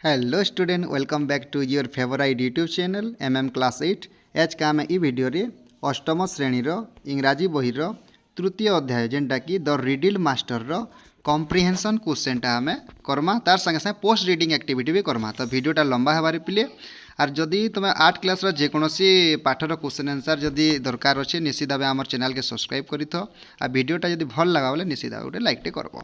Hello student welcome back to your favourite YouTube channel class 8 एच का आम ई video रे अष्टम श्रेणीर इंग्राजी बहीर तृतीय अध्याय जेनटा कि द रिडिल मास्टर कम्प्रिहेंशन क्वेश्चनटा आम करमा तार संगे संगे पोस्ट रीडिंग एक्टिविटी भी करमा। तो वीडियोटा लंबा हबार पिले आर जदि तुम 8 क्लास जेकोसी पाठर क्वेश्चन आंसर जदि दरकार अच्छे निश्चित भाव आम चैनल के सब्सक्राइब कर आ वीडियोटा जदि भल लगा बोले निश्चित भाव गोटे लाइक करब।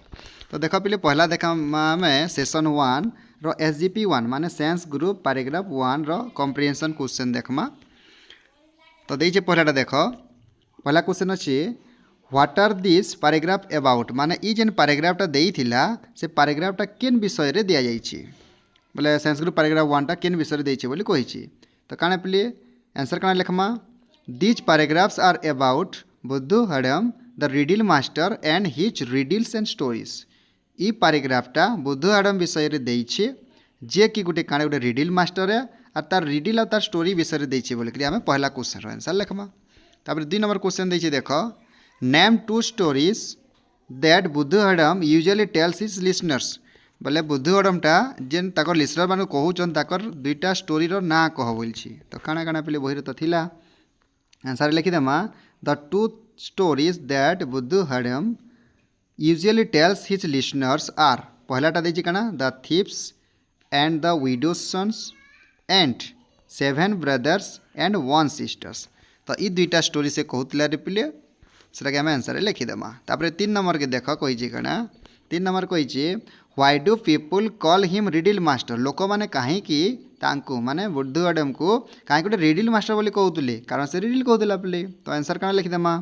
तो देख पिले पहला देखा आम सेसन 1 रो SGP 1 माने साइंस ग्रुप पैराग्राफ 1 रो कम्प्रिहेंशन क्वेश्चन देखमा। तो देखे पहलाटा देख पहला क्वेश्चन अच्छे what are this paragraph about माने ई जेन पैराग्राफटा देइथिला से पैराग्राफटा केन विषय रे दिया जाइछि बोले साइंस ग्रुप पैराग्राफ 1टा केन विषय रे देइछि बोली कहिछि। तो काना पिले आंसर काना लिखमा this paragraphs are about Buddhu Hadam the riddle master and his riddles and stories. ई पैराग्राफटा बुद्धू हडम विषय रे देइछि जे कि गोटे काना गोटे रिडिल मास्टर है और तार रिडिल और तार स्टोरी विषय रे देइछि बोली कि हमें पहला क्वेश्चन रो आंसर लिखमा। तापर 2 नंबर क्वेश्चन देइछि देखो name 2 stories that Buddhu Hadam usually tells his listeners बोले बुद्धू हडमटा जेन ताकर लिसनर मान कहउचन ताकर दुईटा स्टोरी रो ना कह बोलछि। तो काना काना पहिले बहिर तो थिला आंसर लिखि देमा the 2 stories that Buddhu Hadam usually tells his listeners are पहलाटा देछि काना the thieves and the widow's sons and 7 brothers and 1 sisters. तो ई दुईटा स्टोरी से कहूला रे पिले सेटा के हम आंसर लिखिदेमा। तापर 3 नंबर के देख कही कणा 3 नंबर कही why do people call him riddle master लोक मैंने कहीं माने बुद्धू हडम को कहीं गोटे रिडिल मास्टर बोली कहते कारण से रिडिल कहला पिले। तो आंसर कण लिखिदेमा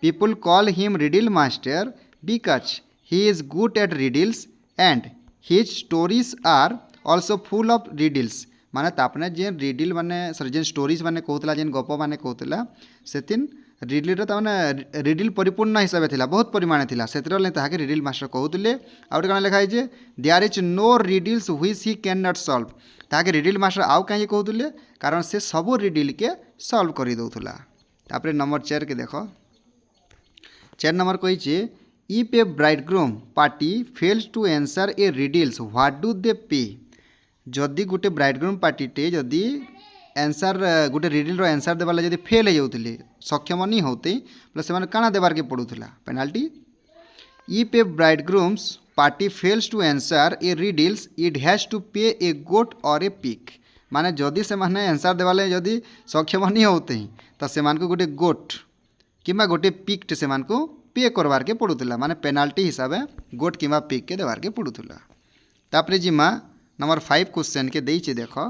people call him riddle master because he is good at riddles and his stories are also full of riddles माने तापने जेन रिडिल माने सॉरी जेन स्टोरीज माने कहूला जेन गप माने कहूला सेतिन रिडिल ताने रिडिल परिपूर्ण हिसाब से बहुत परिमाण थिला सेतिर ताके रिडिल मास्टर कहूले। आउ गोटे काना लिखा है there is no riddles which he can not solve ताके रिडिल मास्टर आउ कहीं कहूले कारण से सब रिडिल के सॉल्व कर दउथुला। तापर नंबर 4 के देखो 4 नंबर कही if a bridegroom party fails to answer a riddles what do they pay जदि गोटे ब्राइडग्रूम पार्टीटे जदि आंसर गोटे रिडिल आंसर देवाला जदि फेल हो जाते सक्षम नहीं होते बोले से काना देवार के पड़ूला penalty. If a bridegroom's party fails to answer a riddles it has to pay a goat और ए पिक माने जदि से माने आंसर देवाले जदि सक्षम नहीं होते तो से गोटे गोट किंबा गोटे पिक से पे करवार के पड़ूला माने पेनाल्टी हिसाब से गोट किंबा पिक के देवार के पड़ूला। तापर जिमा नंबर 5 क्वेश्चन के देइछि देखो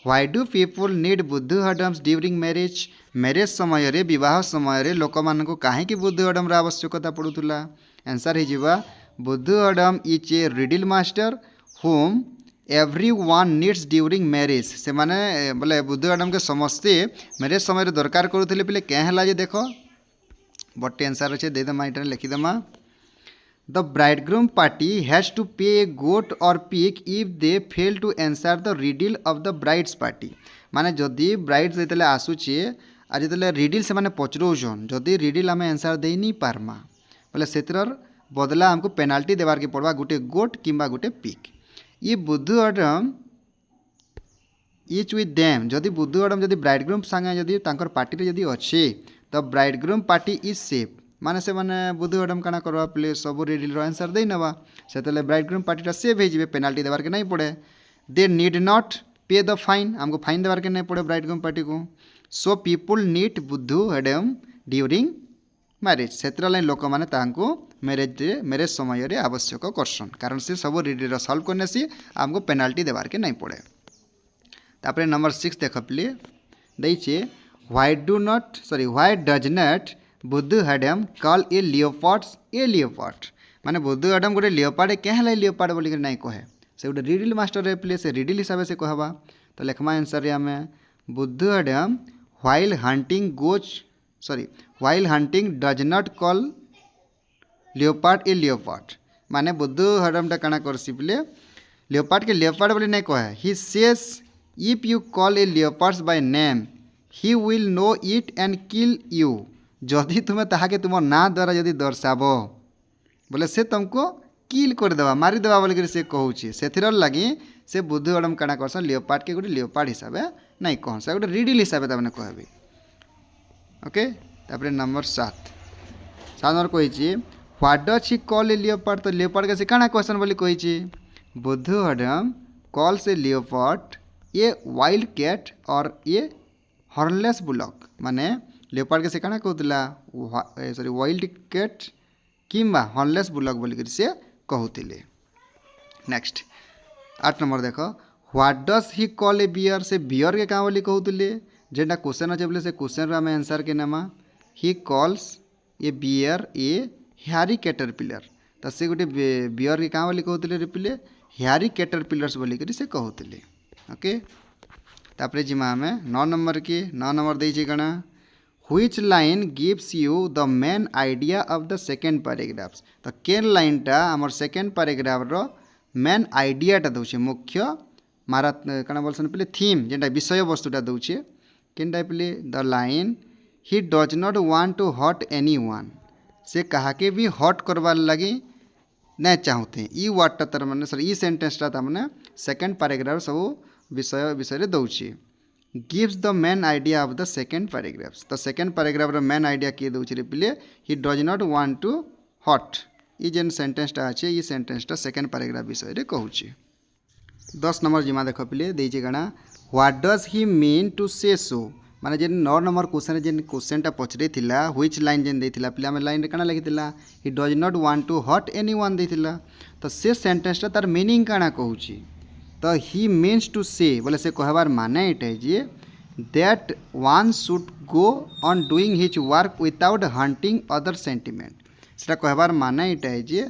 व्हाई डू पीपुल नीड बुद्धू हडम्स ड्यूरिंग मैरिज मैरिज समय रे विवाह समय रे लोक मान को काहे कि बुद्धू हडम रा आवश्यकता पड़ूला। आंसर हे जिबा Buddhu Hadam is a riddle master whom everyone needs during marriage से माने बोले बुद्धू हडम के समस्ते मैरिज समय रे दरकार करूथिले पिले के हला जे देखो बटे आंसर अच्छे दे देमा इटा लिखिदेमा the bridegroom party has to pay a goat और pig if they fail to answer the riddle of the bride's party माने जदि ब्राइड्स जेतले आसुचे आ जेतले रिडिल से माने पचरौछन जदि रिडिल आम आंसर दे नहीं पारमा बोले सेतर बदला हमको पेनाल्टी देवार के पड़वा गोटे गोट किंबा गोटे पिक। ये बुद्धू हडम इच विथ देम जदि बुद्धू हडम जदि ब्राइडग्रूम संगे जदि तांकर पार्टी रे जदि अच्छे तो ब्राइडग्रूम पार्टी इज सेफ माने से माने बुद्धू हडम काना करवा प्ले सब रिडिल आंसर दे नवा से ब्राइडग्रूम पार्टीटा सेफ हो पेनाल्टी देवार के नहीं पड़े। दे नीड नॉट पे द फाइन हमको फाइन देवार के नहीं पड़े ब्राइडग्रूम पार्टी को। सो पीपुल नीड बुद्धू हडम ड्यूरिंग मैरिज से लोक मैंने मैरिज समय रे आवश्यक करसन कारण से सब रिडिल सॉल्व करने से हमको पेनाल्टी देवार के नहीं पड़े। तापर नंबर 6 देख प्ले देइछे व्हाई डज नॉट बुद्धू हडम कॉल ए लियोपार्ड माने बुद्धू हडम गोटे लियोपार्ड क्या लियोपार्ड बोलिक नहीं कहे से गोटे रिडिल मास्टर रे प्ले से रिडिल हिसाब से कहवा। तो लिखमा आंसर आम Buddhu Hadam while hunting does not call leopard a leopard माने बुद्धू हडमटा काना करसी प्ले लियोपार्ड के लियोपार्ड बोली नहीं कहे he says if you call a leopards by name he will know it and kill you जदि तुम्हें ताके तुम ना द्वारा जदि दर्शाब बोले से तुमको किल करदेवा मारिदेवा बोलिक से कहूँ से लगी से बुद्धू अडम काଣା करसन लियोपार्ड के गोटे लियोपार्ड हिसाब नहीं कहन से गोटे रिडिल हिसाब तक कहबे ओके। तापर नंबर 7 नंबर कही what does he call a leopard तो लियोपार्ड के से काଣା कहसन बोली कही Buddhu Hadam calls a leopard a wild cat और ए हॉर्नलेस बुलक माने लियोपार्ड के से काଣା कहूला सॉरी वाइल्ड कैट किंबा हॉर्नलेस बुलक बोलिक से कहूले। नेक्स्ट 8 नंबर देख what does he call a bear से बियर के क्या बोली कहूले जेटा क्वेश्चन अच्छे बोले से क्वेश्चन आम आंसर के नमा he calls a bear a hairy caterpillar तो से गोटे बियर के क्या बोली कहूले रिपिले हेयरी कैटरपिलर्स बोलिक से कहूले ओके। तापर जिमा आम 9 नंबर के 9 नंबर देछि कणा which line gives you the main idea of the second paragraphs तो केन लाइनटा आमर सेकेंड पैराग्राफ रो मेन आइडियाटा दौचे मुख्य मारा कण बोलसन पे थीम जेनटा विषय वस्तुटा दौचे केनटा पे the line he does not want to hurt anyone से कहा के भी हर्ट करवार लगी नहीं चाहते ई वर्डटा तार माने सॉरी ई सेंटेंसटा तार माने सेकेंड पैराग्राफ सब विषय दौचे gives the main idea of the second paragraphs तो सेकेंड पैराग्राफ रो मेन आइडिया किए दौचे पे he does not want to hurt ये जेन सेंटेंसटा अच्छे ये सेंटेंसटा सेकेंड पैराग्राफ विषय कहूँ। 10 नंबर जिमा देख पे देखे काଣା what does he mean to say so माने जेन 9 नंबर क्वेश्चन जेन क्वेश्चनटा पचरे थिला व्हिच लाइन जेन देथिला पिला में लाइन रे काଣା लिखिथिला he does not want to hurt anyone देथिला तो से सेंटेंसटा तार मीनिंग काଣା कहूची तो ही मीन्स टू से बोले से कहबार माने एटा जे that one should go on doing his work without hunting other sentiment सेटा कहबार माने एटा जे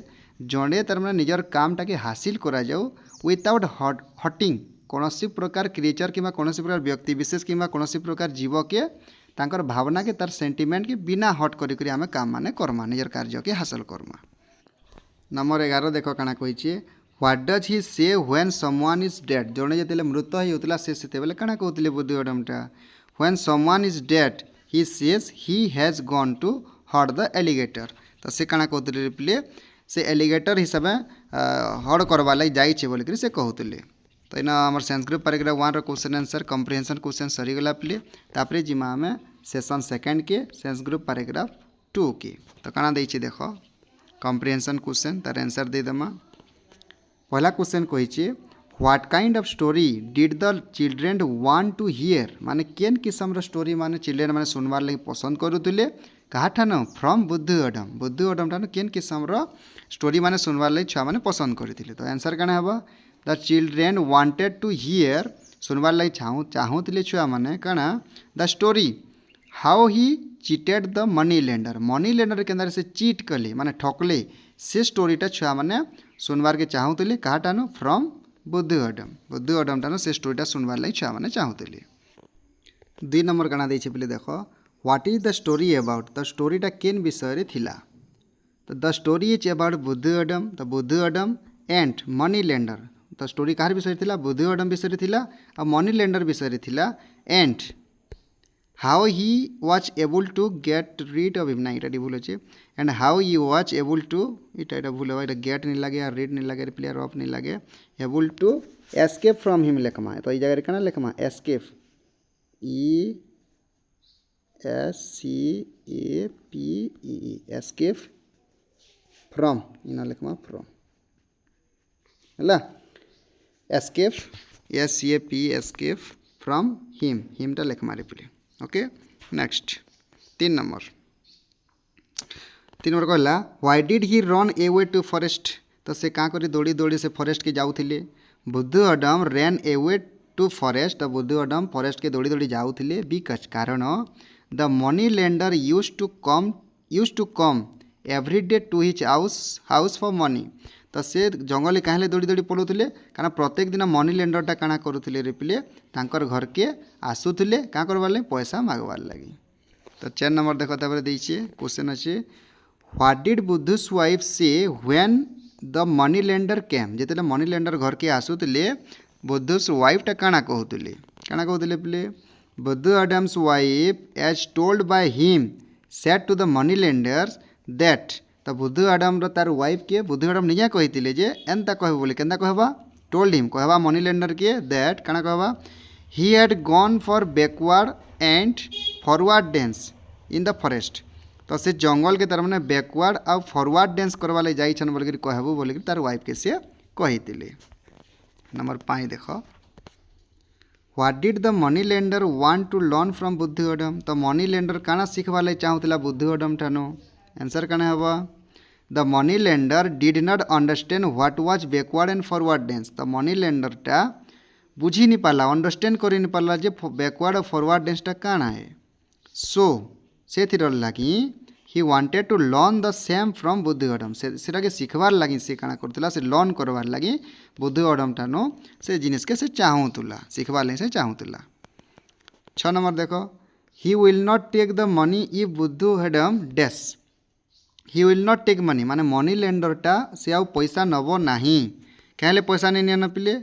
जड़े तार माने निजर कामटा के हासिल करा जाऊ विदाउट हटिंग कौन प्रकार क्रिएचर कि कौन प्रकार व्यक्ति विशेष कि कौन प्रकार जीव के तांकर भावना के तार सेंटिमेंट के बिना हट करी आम काम माने करमा निजर कार्य के हासिल करमा। नंबर 11 देख काଣା कही व्हाट डज ही से व्हेन समवन इज डेड जड़े जिते मृत होता से बेले काଣା कहते बुद्धू अडमटा when someone is dead he says he has gone to hurt the alligator तो से काଣା कहते रिप्ले से एलिगेटर हिसाब हड़ करवा लगे जाइए बोलिक से कहते तो इन आम Sanskrit paragraph 1 question answer comprehension question सरीगला प्ले तापर जिमा आम सेशन सेकेंड के संस्कृत पैराग्राफ 2 के तो काଣା देछि देख कंप्रिहेंशन क्वेश्चन तार आंसर दे दमा। पहला क्वेश्चन कही what kind of story did the children want to hear माने केन किस्म स्टोरी माने चिल्ड्रेन माने सुनवार लगे पसंद करुले कहा ठान फ्रॉम बुद्धू अडम ठान केन किस्म स्टोरी माने सुनवार लगे छुआ माने पसंद करते तो आंसर काଣା हबा the children wanted to hear सुनवार लगे चाहूले छुआ माने काଣା the story how he cheated the money lender के से चीट कले माने ठकले से स्टोरीटा छुआ माने सुनवार के चाहूले कहा ठान फ्रॉम बुद्धू अडम ठान से स्टोरीटा सुनवार लगे छुआ माने चाहूले। 2 नंबर काଣା देछि पहिले देख what is the story about तो स्टोरीटा केन विषय रे थिला तो the story is about Buddhu Adam तो Buddhu Adam and money lender तो स्टोरी कहार विषय थिला बुद्धू अडम विषय थिला और मनी लेंडर विषय थिला and how he was able to get rid of him ना इटा भूल अच्छे and how he was able to इटा भूल है इटा गेट नहीं लगे रीड नहीं लगे प्लेयर ऑफ नहीं लगे able to escape from him लेखमा तो ये जगह काଣା लेखमा एस्केप ESCAPE एस्केप फ्रॉम इना लेखमा फ्रॉम है escape SCAP escape from him टा लेखमा रिप्ले ओके। नेक्स्ट 3 नंबर कहला why did he run away to forest तो से क्या करी दौड़ी दौड़ी से फॉरेस्ट के जाऊले बुद्धू अडम रैन एवे टू फॉरेस्ट तो बुद्धू अडम फॉरेस्ट के दौड़ी दौड़ी जाऊले बिकज कारण the money lender use to come every day to his house for money तो से जंगल कहीं दौड़ी दौड़ी पड़ूले कारण प्रत्येक दिन मनी लेंडरटा काଣା करुले रिप्ले तांकर घर के आसुले क्या करवार लगे पैसा मागवार लगे। तो 4 नंबर देख तापर देइछे क्वेश्चन अच्छे व्हाट डिड बुद्धूस वाइफ से व्हेन द मनी लेंडर केम जिते मनी लेंडर घर के आसुले बुद्धूस वाइफटा काଣା कहते प्ले Buddhu Hadam's wife as told by him said to the money lenders that तो बुद्धू अडम तार वाइफ के बुद्धू अडम निजा कही जे एंता कहबे बोले केंता कहबा टोल्ड हिम कहवा मनी लेंडर के दैट काना कहवा he had gone for backward and forward dance in the forest. तो से जंगल के तार माने बैकवर्ड आ फॉरवर्ड डांस करवा ले जाइछन बोल के कहबो बोल के तार वाइफ के से कहितिले। नंबर 5 देखो what did the money lender want to learn from बुद्धिओडम। तो मनी लेंडर काना सिखवा ले चाहुतला बुद्धिओडम ठानो। आंसर काना हबा the money lender did not understand what was backward and forward dance. तो मनी लेंडर टा बुझी नहीं पाला अंडरस्टैंड करि नहीं पाला जे बैकवर्ड और फॉरवर्ड डांस टा काना है। सो से थिर लगी he wanted to learn the same from बुद्धिओडम सेटा के सिखबार लगी से काना करतला से लर्न करवार लगी बुद्धिओडम ठानो से जिनिस के से चाहूतला सिखबार लगी से चाहूतला। 6 नंबर देखो he will not take the money if बुद्धिओडम डैश। He will not take money माने मनी लेंडरटा से आउ पैसा नबो नाही कहले पैसा नहीं नियन पिले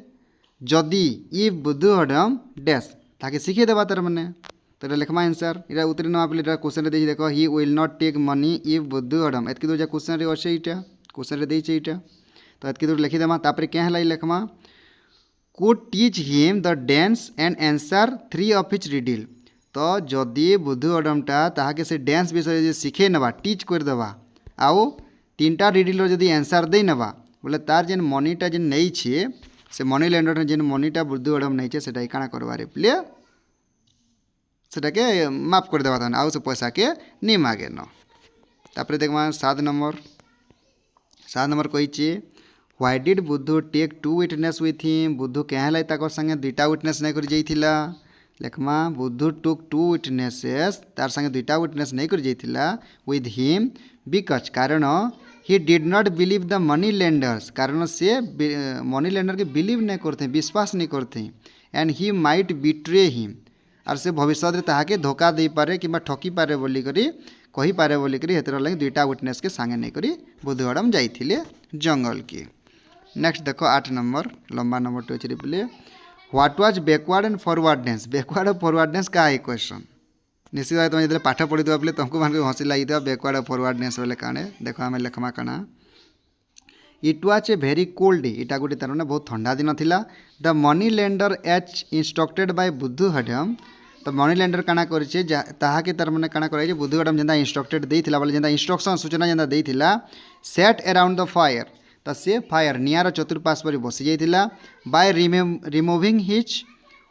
जदि इफ बुद्धिओडम डैश ताके सिखे देबा तार माने तो लिखमा आंसर इरा उतरी न आपले क्वेश्चन रे देई देखो he will not take money if बुद्धिओडम एतकी दूर क्वेश्चन रे अछि इटा क्वेश्चन रे देई छै इटा तो एतकी दूर लिखि देमा तापर के हलाई लिखमा could teach him the dance and answer 3 of his riddle. तो जदि बुद्धिओडमटा ताहाके से डांस विषय जे सिखे नबा टीच कर देबा आउ 3टा रिडल रो जदि आंसर देई नबा बोले तार जेन मनीटा जेन नै छै से मनी लेंडर जेन मनीटा बुद्धिओडम नै छै सेटा काना करबारे प्ले सेटा के माफ कर देवा आउ से पैसा के नहीं मागे न। तापर देखमा 7 नंबर कही व्हाई डिड बुद्धू टेक 2 विटनेस विथ हिम। बुद्धू क्या है ताकर संगे 2टा विटनेस नहीं कर जाइथिला लेखमा बुद्धू टुक 2 विटनेसेस तार संगे 2टा विटनेस नहीं कर जाइथिला विथ हिम बिकज कारण he did not believe the money lenders कारण से मनी लेंडर के बिलीव नहीं करते विश्वास नहीं करते and he might betray him और से भविष्य रे ताहाके धोखा दे पारे कि ठकी पारे बोली करी कही पारे बोली करी हेतर लगे 2टा विटनेस के संगे नहीं करी बुद्धिओडम जाइथिले जंगल के। नेक्स्ट देखो 8 नंबर लंबा नंबर टू अछि बोले what was backward and forward dance. Backward और फॉरवर्ड डांस का है क्वेश्चन निश्चित भाव तुम जो पाठ पढ़ी देवा तुमको मान हसी लगी बैकवर्ड और फॉरवर्ड डांस बोले काने देखो आम लेखमा काना it was a very cold day इटा गोटे तार माने बहुत ठंडा दिन थिला द मनी लेंडर एच इंस्ट्रक्टेड बाय बुद्धिओडम। तो मनी लेंडर काना करिछे ताहाके तार माने काना करे बुद्धिओडम जेंदा इंस्ट्रक्टेड देइथिला बोले जेंदा इंस्ट्रक्शन सूचना जेंदा देइथिला सेट अराउंड द फायर तो से फायर नियार चतुर्पाश पर बसी जाइथिला by removing his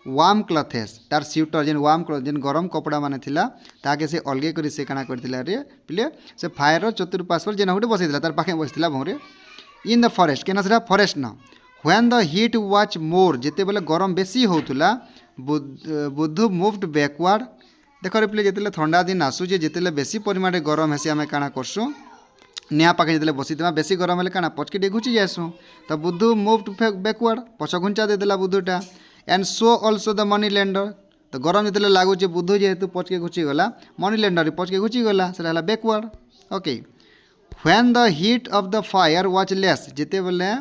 warm clothes तार स्वेटर जेन वार्म क्लथ जेन गरम कपड़ा माने थिला ताके से अलगे करी से काना करथिला रे पिले से फायर चतुर्पाश पर जेना होटे बसिथिला तार पाखे बसिथिला भोरे इन द फॉरेस्ट केना सेटा फॉरेस्ट न when the heat was more जेते बेले गरम बेसी होतुला बुद्धू मूव्ड बैकवर्ड देखो रे प्ले जेते ठंडा दिन आसु जेते बेसी परिमाण रे गरम हेसी आमे काना करसु निया पाखे जेते बसितमा बेसी गरम हेले काना पचके डे घुची जासु तो बुद्धू मूव्ड बैकवर्ड पछ घुंचा दे देला बुद्धूटा and so also the money lender तो गरम जेते लागु जे बुद्धू जेहेतु पचके घुची गला मनी लेंडर पचके घुची गला सेटा हला backward. Okay when the heat of the fire was less जेते बेले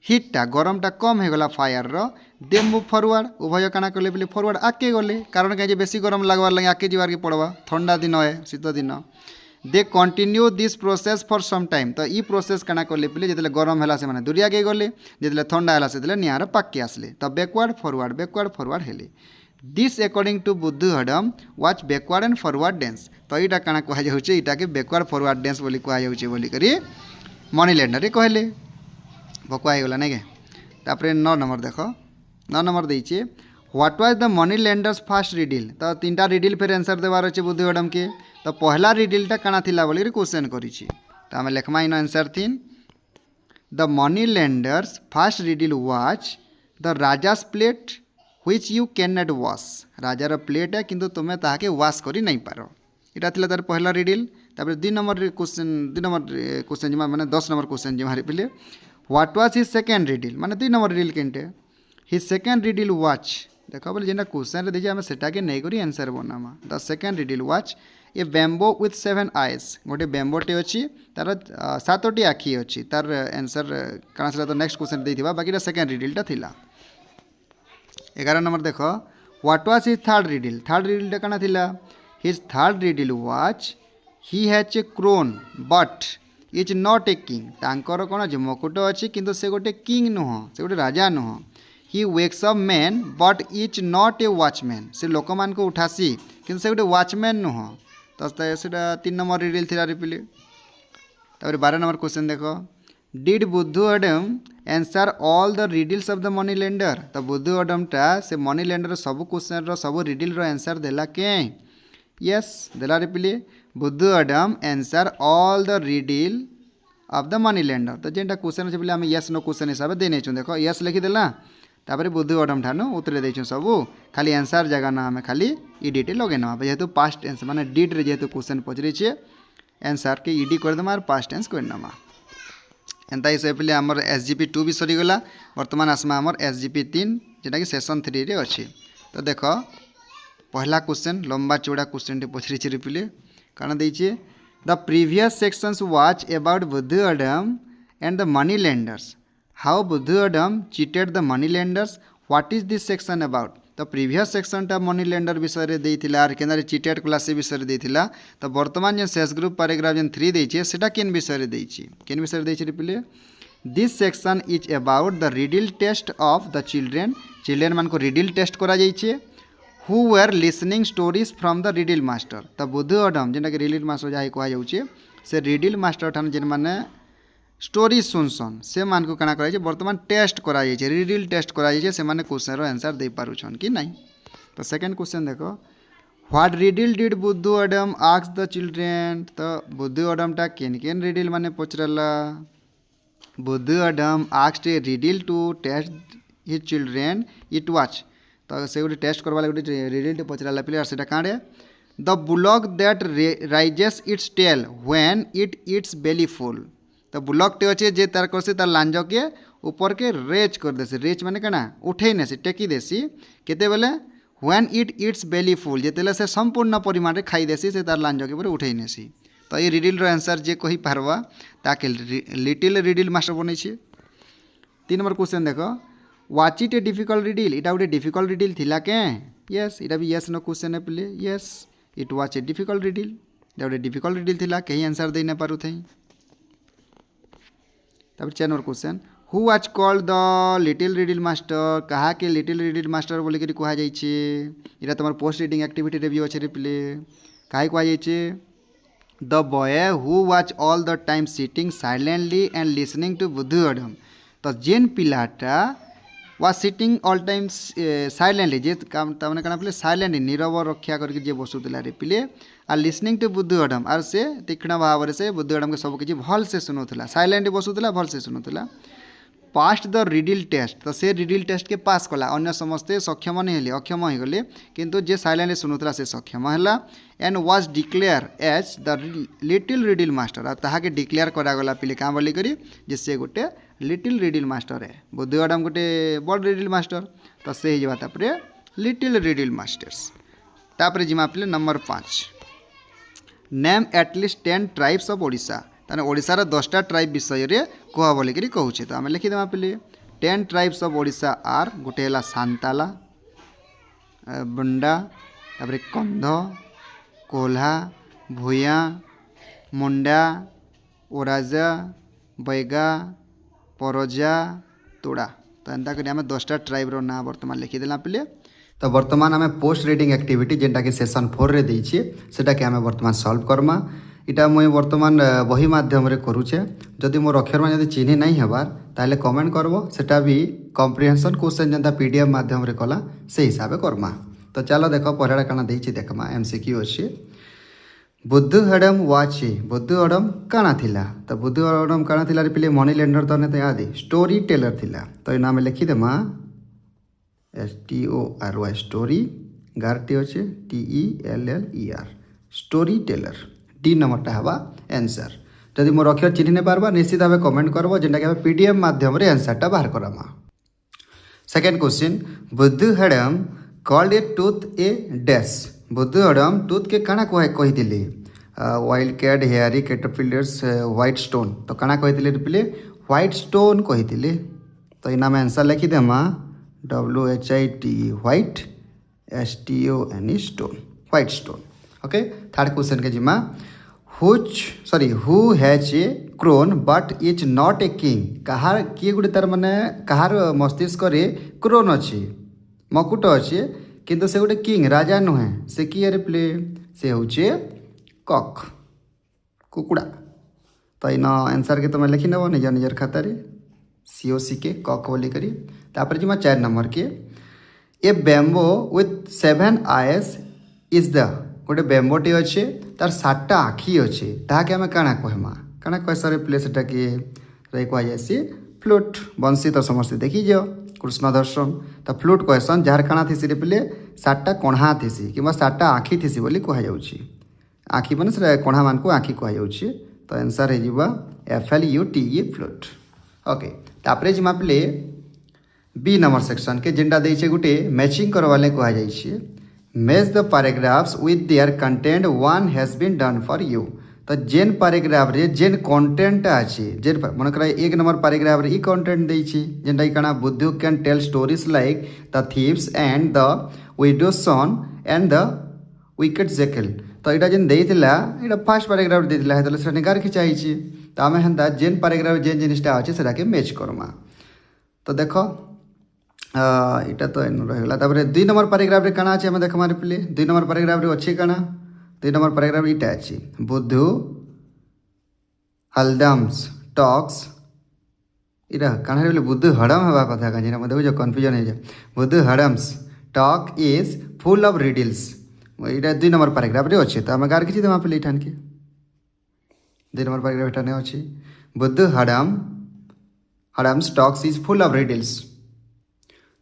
हीटा गरमटा कम हो गला फायर रो दे मूव फॉरवर्ड उभय काना कले बोले फॉरवर्ड आके गले कारण कहीं बेसी गरम लगवार लगे आके जीवार के पड़वा ठंडा दिन है शीत दिन they continue this process for some time. तो ई प्रोसेस काना कले बोले जिते गरम है से मैंने दूरिया के गले जिते ठंडा है से निआर पाके आसले तो बैकवर्ड फॉरवर्ड हेले दिस अकॉर्डिंग टू बुद्धिओडम watch backward and forward dance. तो यहाँ काना कह जाटा कि बैकवर्ड फॉरवर्ड डांस बोली कह बोली करी मनी लेंडर कहले भकुआ गला नहीं के। तापर 9 नंबर देख 9 नंबर देचे what was the money lenders first riddle. तो 3टा रिडल फिर आंसर देवार अच्छे बुद्धिओडम के तो पहला रिडलटा काना थिला बोली क्वेश्चन करिछि तो आम लेखमा in answer thin the money lenders first riddle was the raja's plate which you can not wash. राजार प्लेट है किंतु तुम्हें ताके वॉश करी नहीं पार इटा थिला तार पहला रिडल। तापर 2 नंबर क्वेश्चन माने 10 नंबर क्वेश्चन जे मारि पिले what was his second riddle माने 2 नंबर रिडल केनटे हिज सेकंड रिडल वाच देखो बोले जेना क्वेश्चन रे देजे हम सेटा के नै करी आंसर बनामा the second riddle was a bamboo with 7 eyes गोटे बैम्बोटे अच्छी तार 7टी आखि अच्छी तार आंसर काना से तो नेक्स्ट क्वेश्चन देथिबा बाकी सेकंड रिडलटा थिला। 11 नंबर देख what was his third riddle काना थिला his third riddle was he has a crown but is not a king तांकर कौन अच्छे मकुट अच्छी किंतु से गोटे किंग नुह से गोटे राजा नुह he wakes up man but is not a watchman से लोक मान को उठासी किंतु से गोटे वॉचमैन नुह तो से 3 नंबर रिडिल थिला रिपिले तापर 12 नंबर क्वेश्चन देखो did Buddhu Adam answer all the riddles of the money lender तो बुद्धू अडमटा से मनी लेंडर सब क्वेश्चन रो सब रिडिल रो आंसर देला के यस देला रिपिले Buddhu Adam answer all the riddle of the money lender तो जेनटा क्वेश्चन अच्छे बोले आम यस नो क्वेश्चन हिसाब से देने देखो यस लिखिदेला तापर बुद्धू अडम ठानु उत्तर देछुं सबू खाली आंसर जगह ना आम खाली इडिटे लगे ना जेहेतु पास्ट टेंस माने डिड रे जेहेतु क्वेश्चन पचरी छे आंसर के इडी कर दमा और पास्ट टेंस कर नमा एंता हिसाब पे आमर एसजीपी 2 भी सरीगला वर्तमान आसमा आमर एसजीपी 3 जेटा कि सेशन 3 रे अच्छी तो देख पहला क्वेश्चन लंबा चौड़ा क्वेश्चन पचरी छे रिपिले काना देइछे the previous sections was about Buddhu Adam and the money lenders how Buddhu Adam cheated the money lenders what is this section about तो प्रीवियस सेक्शनटा मनी लेंडर विषय देइथिला आर केनारे चीटेड क्लास से विषय देइथिला तो वर्तमान जे शेष ग्रुप पैराग्राफ जेन 3 देइछे सेटा केन विषय देइछि केन विषय देइछि रिपिले this section is about the riddle test of the children मान को रिडिल टेस्ट करा जाइछे who were listening stories from the riddle master तो बुद्धू अडम जेनटा कि रिडिल मास्टर जाहि कहा जाउछे से रिडिल मास्टर ठान जेन माने स्टोरी सुनसन से मान को कणा कराई वर्तमान टेस्ट कराई रिडिल टेस्ट कराई से माने क्वेश्चन रो आंसर दे पारुछन कि नहीं तो सेकंड क्वेश्चन देखो what riddle did Buddhu Adam ask the children तो बुद्धू अडमटा केन केन रिडिल माने पचरला Buddhu Adam asked a riddle to test his children it was तो से गोटे टेस्ट करवा गोटे रिडिल पचरला पिले सेटा कांडे the bullock that raises its tail when it eats belly full तो बुलक टे अच्छे जे तार करसे तार लांज के ऊपर के रेच कर देसी रेच माने कना उठे नेसी टेकी देसी केते बेले when it eats belly full जेतेले से संपूर्ण परिमाण रे खाई देसी से तार लांज के ऊपर उठे नेसी तो ये रिडिल रो आंसर जे कहि पारवा ताके लिटिल रिडिल मास्टर बनै छी 3 नंबर क्वेश्चन देखो watch it a difficult riddle इटा गोटे डिफिकल्ट रिडिल थिला के यस इटा भी यस नो क्वेश्चन है play yes it watch a difficult riddle इटा गोटे डिफिकल्ट रिडिल थिला कहीं आंसर दे न पारु थई तब 4 number question who was called the little riddle master कहा के लिटिल रिडिल मास्टर बोली करी कहा जाई छे इरा तमर पोस्ट रीडिंग एक्टिविटी रे भी अछि रिप्ले काहे कहा जाई छे the boy who was all the time sitting silently and listening to Buddhu Adam तो जेन पिलाटा was sitting all time silently जे काम तमने कना पिले साइलेंटली नीरव रक्षा करके जे बसुतला रे पिले आ listening to Buddhu Adam are से तीक्ष्ण भाव से बुद्धू अडम के सब किछि भल से सुनुतला साइलेंटली बसुतला भल से सुनुतला पास्ट द रिडिल टेस्ट तो से रिडिल टेस्ट के पास कला अन्य समस्ते सक्षम नहीं हेले अक्षम हो गले किंतु जे साइलेंटली सुनुतला से सक्षम हैला and was declare as the little riddle master आ ताहा के डिक्लेयर करा गला पिले का बोली करी जे से गोटे लिटिल रिडिल मास्टर है बुद्धू अडम गोटे बड़ रिडिल मास्टर तो से ही बात तापरे लिटिल रिडिल मास्टर्स तापरे जिमा पिले number 5 name at least 10 tribes of Odisha ताने ओडिशार 10टा ट्राइब विषय रे कह बोली करी कहूचे तो आमे लिखि देमा पिले 10 ट्राइब्स ऑफ ओडिशा आर गोटे हला सांताला बंडा तापरे कंध कोल्हा भूया मुंडा ओराजा बैगा परजा तोड़ा तो एंता करी आमे 10टा ट्राइब रो ना वर्तमान लिखि देला पिले तो वर्तमान आमे पोस्ट रीडिंग एक्टिविटी जेनटा कि सेशन 4 रे देइछि सेटा के आमे वर्तमान सॉल्व करमा इटा मुई वर्तमान बही माध्यम रे करूचे जदि मोर अक्षर मान जदि चिन्ह नहीं हेबार ताले कमेंट करबो सेटा भी कॉम्प्रिहेंशन क्वेश्चन जेनता पीडीएफ माध्यम रे कला से हिसाब करमा तो चलो देखो पहला काना देइछि देखमा एमसीक्यू अछि बुद्धू अडम वाची बुद्धू अडम काना थिला तो बुद्धू अडम काना थिला रे पिले मनी लेंडर तो ने आदि स्टोरी टेलर थिला तो ए नाम लिखि देमा STORY स्टोरी गारटी अच्छे TELLER स्टोरी टेलर डी नंबरटा हवा आंसर जदि मोर अक्षर चिन्ह नहीं पारबा निश्चित भाव कमेंट करबो जेनटा के पीडीएफ माध्यम रे आंसरटा बाहर करामा second question Buddhu Adam called a tooth a dash Buddhu Adam tooth के काना कहि दिले wild cat hairy caterpillars white stone तो काना कहि दिले रिप्ले व्हाइट स्टोन कहि दिले तो इना में आंसर लिखि देमा WHIT white STON stone white stone okay third question के जिमा who has a crown but is not a king कहार किए गोटे तार माने कहार मस्तिष्क रे क्रोन अच्छी मकुट अच्छे किंतु से गोटे किंग राजा नुहे से किए रिप्ले से होचे कक कुकुड़ा तो इन आंसर के तुम लिखी नब निज निजर खाता COC के कक बोली करी तापर जी 4 नंबर के a bamboo with 7 eyes is the गोटे बेम्बोटे अच्छे तार 7टा आखि अच्छे ताके आम काଣା कहमा काଣା कह सर प्ले सेटा कि कहुसी फ्लूट बंशी तो समस्त देखी जाओ कृष्ण दर्शन तो फ्लूट कहसन जार काଣା थीसी रे प्ले 7टा कणा थीसी कि 7टा आखि थीसी बोली कहुच्छी आखि मैंने से कणा मान को आखि कहुच्छी तो आंसर हो FLUTE फ्लूट ओके तापरे जिमा प्ले बी नंबर सेक्शन के जेनटा देइछे गुटे मैचिंग करवाले कहा जाइछे match the paragraphs with their content one has been done for you तो जेन पैराग्राफ रे जेन कंटेंट अछि जेन मन करा 1 नंबर पैराग्राफ रे ई कंटेंट देइछे जेनटा काना Buddhu can tell stories like the thieves and the widow son and the wicked jackal तो यहाँ जेन देइथिला एटा फर्स्ट पैराग्राफ देइथिला हेतले से निगार खिचाइछे तो आमे हंदा जेन पैराग्राफ जेन जिनिसटा अछि सेटा के मैच करमा तो देखो इटा तो एनु रहला तापर 2 नंबर पैराग्राफ रे काना अछि हमें देखमा रिप्ले 2 नंबर पैराग्राफ रे अछि काना 2 नंबर पैराग्राफ इटा अछि बुद्धू हलदम्स टॉक्स इरा काना रे बुद्धू हडम हवा कथा का जेना मधे जो कंफ्यूजन है Buddhu Hadam's talk is full of riddles इटा 2 नंबर पैराग्राफ रे अछि त हम गार किछि देमा पे इठान के 2 नंबर पैराग्राफ इठाने अछि Buddhu Hadam's talks is full of riddles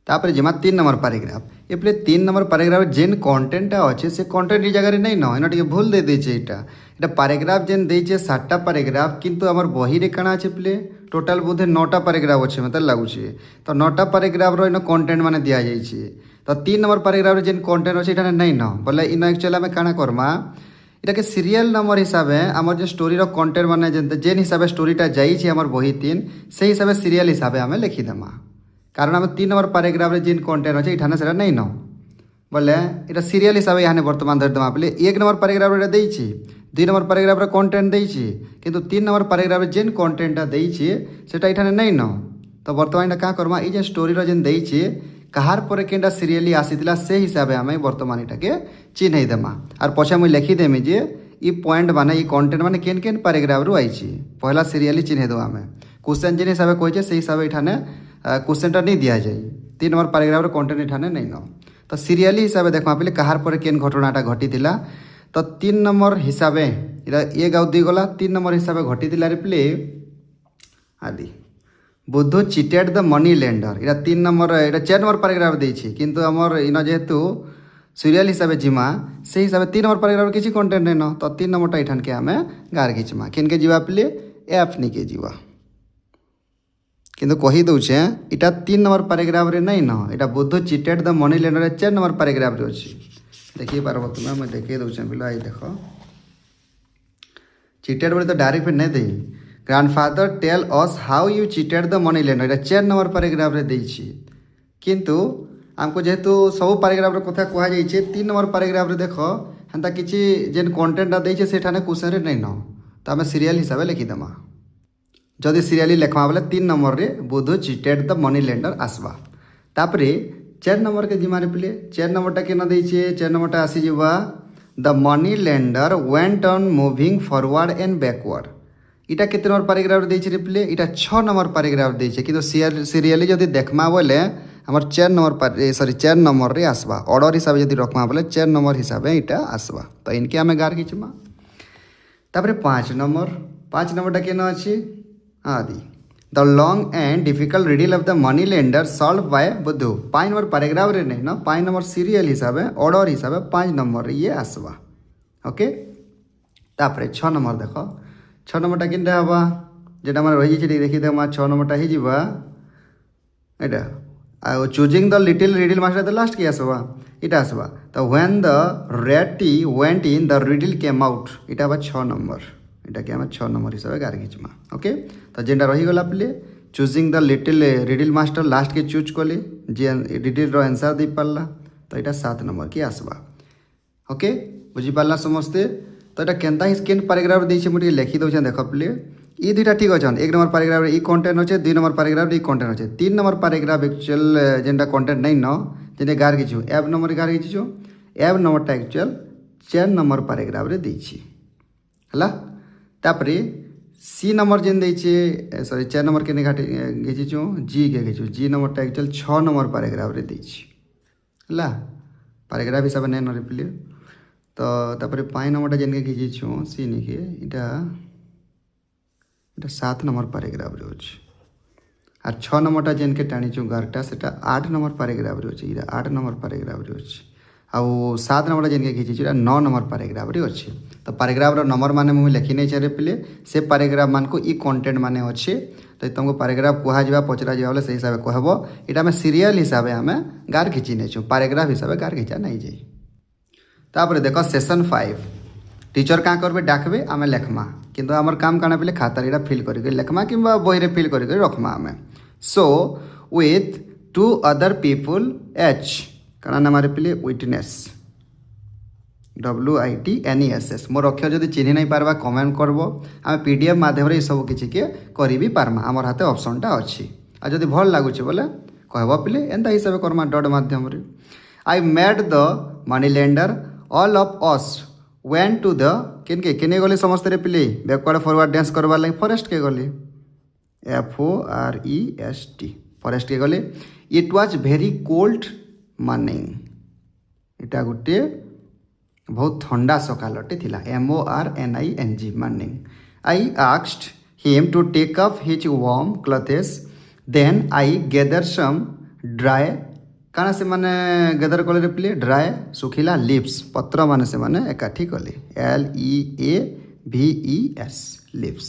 तापर जमा 3 नंबर पैराग्राफ ये 3 नंबर पैराग्राफ जेन कंटेंट अच्छे से कंटेंट ये जगह नहीं न इना भूल दे देछे इटा पैराग्राफ जेन देछे 7टा पैराग्राफ किंतु हमर बही रे काना अछि प्ले टोटल बोधे 9टा पैराग्राफ अच्छे मतलब लागुछे तो 9टा पैराग्राफ रो इन कंटेंट माने दिया जाइछे तो 3 नंबर पैराग्राफ जेन कंटेंट अच्छे इटा नहीं न बोले इन एक्चुअली में काना करमा इटा के सीरियल नंबर हिसाब से आमर जो स्टोरी रो कंटेंट माने जेन हिसाब से स्टोरीटा जाइछे हमर बही 3 से हिसाब से सीरियल हिसाब से हमें लिखिदेमा कारण आम 3 नंबर पैराग्राफ रे जेन कंटेंट अच्छे इठाने से नहीं न बोले इटा सीरियल हिसाब से यहाँ बर्तमान धरदेमा बोले 1 नंबर पैराग्राफ रे देइछि 2 नंबर पैराग्राफ रे कंटेंट देइछि किंतु 3 नंबर पैराग्राफ रे जेन कंटेंट देइछि सेटा इठाने नहीं न तो बर्तमान इटा का करमा ई जे स्टोरी रो जेन देइछि कहार पर केनटा सीरियली आसीतिला से हिसाब से आम बर्तमान इटा के चिन्हई देमा और पछे मुई लिखी देमी जे ई पॉइंट माने ई कंटेंट माने केन केन पैराग्राफ रु आइछि पहला सीरियली चिन्ह दो आम क्वेश्चन जेन हिसाब से कहिछे से हिसाब से इठाने क्वेश्चनटा नहीं दिया जाए 3 नंबर पैराग्राफ रे कंटेंट इठाने नहीं न तो सीरियली हिसाब से देखमा पहले कहार पर केन घटनाटा घटितिला तो 3 नंबर हिसाब से इरा 1 और 2 गला 3 नंबर हिसाब से घटितिला रिप्ले आदि Buddhu cheated the money lender इरा 3 नंबर इरा 4 नंबर पैराग्राफ देछि किंतु हमर इन जेहेतु सीरियल हिसाब से जिमा से हिसाब से 3 नंबर पैराग्राफ किछि कंटेंट नहीं न तो 3 नंबरटा इठान के हमें गार खिचमा केन के जीवा प्ले एफ नि के जीवा किंतु कही दउछे इटा 3 नंबर पैराग्राफ रे नहीं न इटा बुद्धू चिटेड द मनी लेंडर रे 4 नंबर पैराग्राफ रे अछि देखि पारबो तुमे मैं देखि दउछे बिला आई देखो चिटेड बोले तो डायरेक्ट नहीं the grandfather tell us how you cheated the money lender इटा 4 नंबर पैराग्राफ रे देछि किंतु हमको जेहेतु सब पैराग्राफ रे कथा कहा जाइछे 3 नंबर पैराग्राफ रे देखो हंता किछि जेन कंटेंट दा देछि सेठाने क्वेश्चन रे नहीं न तो हमें सीरियल हिसाब से लिखि देमा जदि सीरियली लिखमा बोले 3 नंबर रे बुद्धू चिटेड द मनी लेंडर आसबा तापरे 4 नंबर के जिमा रिप्ले 4 नंबरटा के न देइछे 4 नंबरटा आसी जिबा the money lender went on moving forward and backward इटा केते नंबर पैराग्राफ रे देइछे रिप्ले इटा 6 नंबर पैराग्राफ देइछे किंतु सीरियली जदि देखमा बोले हमर 4 नंबर सॉरी 4 नंबर रे आसबा ऑर्डर हिसाब जदि रखमा बोले 4 नंबर हिसाब इटा आसबा तो इनके हमें गार खिचमा तापरे 5 नंबरटा के न अछि आदि the long and difficult riddle of the money lender solve by बुद्धू 5 नंबर पैराग्राफ रे नहीं ना 5 नंबर सीरियल हिसाब ऑर्डर हिसाब 5 नंबर ये आसवा ओके तापरे 6 नंबर देखो 6 नंबरटा किनटा हवा जेटा हमर रही छै देखि देमा 6 नंबरटा हि जिबा एटा आ choosing the little riddle master the last की आसवा इटा आसवा तो व्हेन द रेटी went in the riddle came out इटा बा 6 नंबर इटा के हम 6 नंबर हिसाब से गार खिचमा ओके तो जेनटा रही गला play choosing the little riddle master last के चूज कले जे रिडल रो आंसर दे पाला तो इटा 7 नंबर की आसबा ओके बुझी पाला समस्ते तो इटा केनता केन पैराग्राफ देइछे मुटी लिखि दउछे देखो प्ले ये दुईटा ठीक अच्छे 1 नंबर पैराग्राफ रे ई कंटेंट अच्छे 2 नंबर पैराग्राफ रे ई कंटेंट अच्छे 3 नंबर पैराग्राफ एक्चुअल जेनटा कंटेंट नहीं न जेने गार किछु एब नंबर गार किछु एब नंबरटा एक्चुअल 4 नंबर पैराग्राफ रे देछि हला तापरे सी नंबर जेन देछि सॉरी 4 नंबर के घाटे घेचिछु जी के घेछु जी नंबरटा एक्चुअल 6 नंबर पैराग्राफ रे देछि हला पैराग्राफ हिसाब ने न रिप्ले तो तापरे 5 नंबरटा जेन के घेचिछु सी नि के इटा 7 नंबर पैराग्राफ रे अछि आर 6 नंबरटा जेन के टाणीछु गारटा सेटा 8 नंबर पैराग्राफ रे अछि इरा 8 नंबर पैराग्राफ रे अछि आ 7 नंबरटा जेन के घिचिछु इरा 9 नंबर पैराग्राफ रे अछि तो पैराग्राफ रो नंबर माने मु लिखि नै छरे पिले से पैराग्राफ मान को ई कंटेंट माने अछि तो तुमको पैराग्राफ कुहा जिबा पचरा जिबा बोले से हिसाब कहबो इटा में सीरियल हिसाब हमें गार घिचि नै छु पैराग्राफ हिसाब गार घिचा नै जाई तापर देखो सेशन 5 टीचर क्या करबे डाकबे आम लेखमा किंतु आमर काम काना पे खातार यहाँ फिल करके लेखमा कि बही रे फिल करके रखमा आम so with 2 other people H काना नाम पे विटनेस WITNESS मोर अक्षर जदि चिन्ह नहीं पार्बा कमेंट करब आम PDF माध्यम ये सब किसी के करी भी पार्मा आमर हाथ ऑप्शनटा अच्छी आ जदि भल लगुच बोले कहब पिले एंता हिसाब करमा डॉट माध्यम I made the money lender all of us went to the केने गले समस्त रे पिले बैकवर्ड फॉरवर्ड डांस करवा लगे फॉरेस्ट के गले FOREST फॉरेस्ट के गले it was very cold morning इटा गोटे बहुत ठंडा सकालटे थिला MORNING morning I asked him to take up his warm clothes then I gather some dry काना से माने गदर कले रे प्ले ड्राई सुखिला लिप्स पत्र माने से माने एकाठी कले LEAVES लिप्स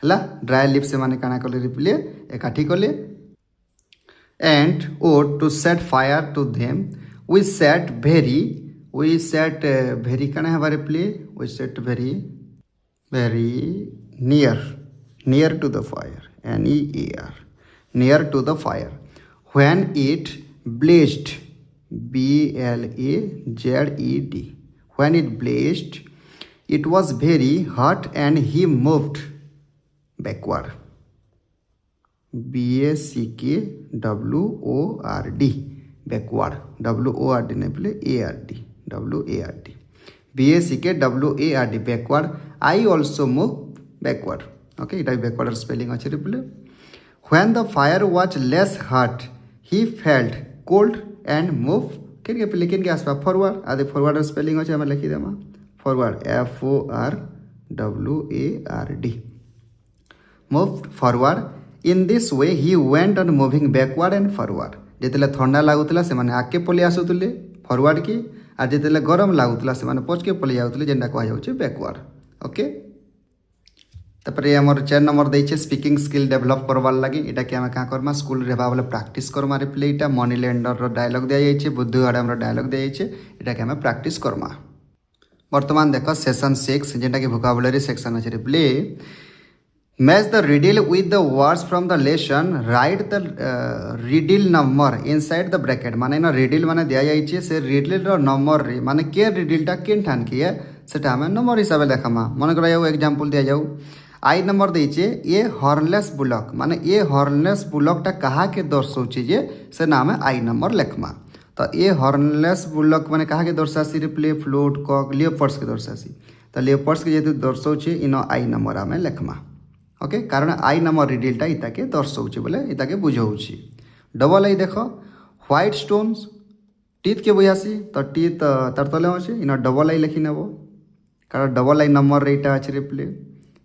हला ड्राई लिप्स से माने काना कले रे प्ले एकाठी कले and would to set fire to them we set भेरी काना हमारे play we set very near to the fire NEAR near to the fire when it blazed BLAZED when it blazed it was very hot and he moved backward BACKWORD backward WORD नहीं बोले ARD WARD BACKWARD backward I also moved backward okay it is backward spelling अच्छे बोले when the fire was less hot he felt cold and move किन के लेकिन के आसपा forward आदि फॉरवर्ड स्पेलिंग अच्छे हमें लिखी देमा forward FORWARD move forward in this way he went on moving backward and forward जिते ठंडा लगुला से माने आगे पलि आसुले फॉरवर्ड की और जिते गरम लगुला से माने पचके पलि जाउतले जेंटा कह जाउछे बैकवर्ड ओके तापर आमर 4 नंबर देइछे स्पीकिंग स्किल डेवलप करवार लगे इटा के आम क्या करमा स्कूल रे भाबले प्रैक्टिस करमा रिप्ले इटा मनी लेंडर रो डायलॉग दिया जाइछे बुद्धवाड़ हमर डायलॉग दिया जाइछे इटा के आम प्रैक्टिस करमा वर्तमान देखो सेशन 6 जेंटा के वोकैबुलरी सेक्शन अछि replay match the riddle with the words from the lesson right the riddle number inside the bracket माने ना रिडल माने दिया जाइछे से रिडल रो नंबर रे माने के रिडलटा केन ठान किए सेटा हम नंबर हिसाब देखामा मन करा जाऊ एग्जांपल दिया जाऊ आई नंबर देइछे ए हॉर्नलेस बुलक माने ए हॉर्नलेस बुलकटा कहा के दर्शाउछे जे से नाम है आई नंबर लेखमा तो ए हॉर्नलेस बुलक माने कहा के दर्शासी रिप्ले फ्लोट कॉक लियोपर्ड्स के दर्शासी तो लियोपर्ड्स के जेतु दर्शाउछे इनो आई नंबर आमे लेखमा ओके कारण आई नंबर रिडलटा इता के दर्शाउछे बोले इता के बुझाउछी डबल आई देखो व्हाइट स्टोन्स टीथ के बुझासी तो टीथ तार तले अछि इनो डबल आई लिखि नेबो कारण डबल आई नंबर रेटा अछि रिप्ले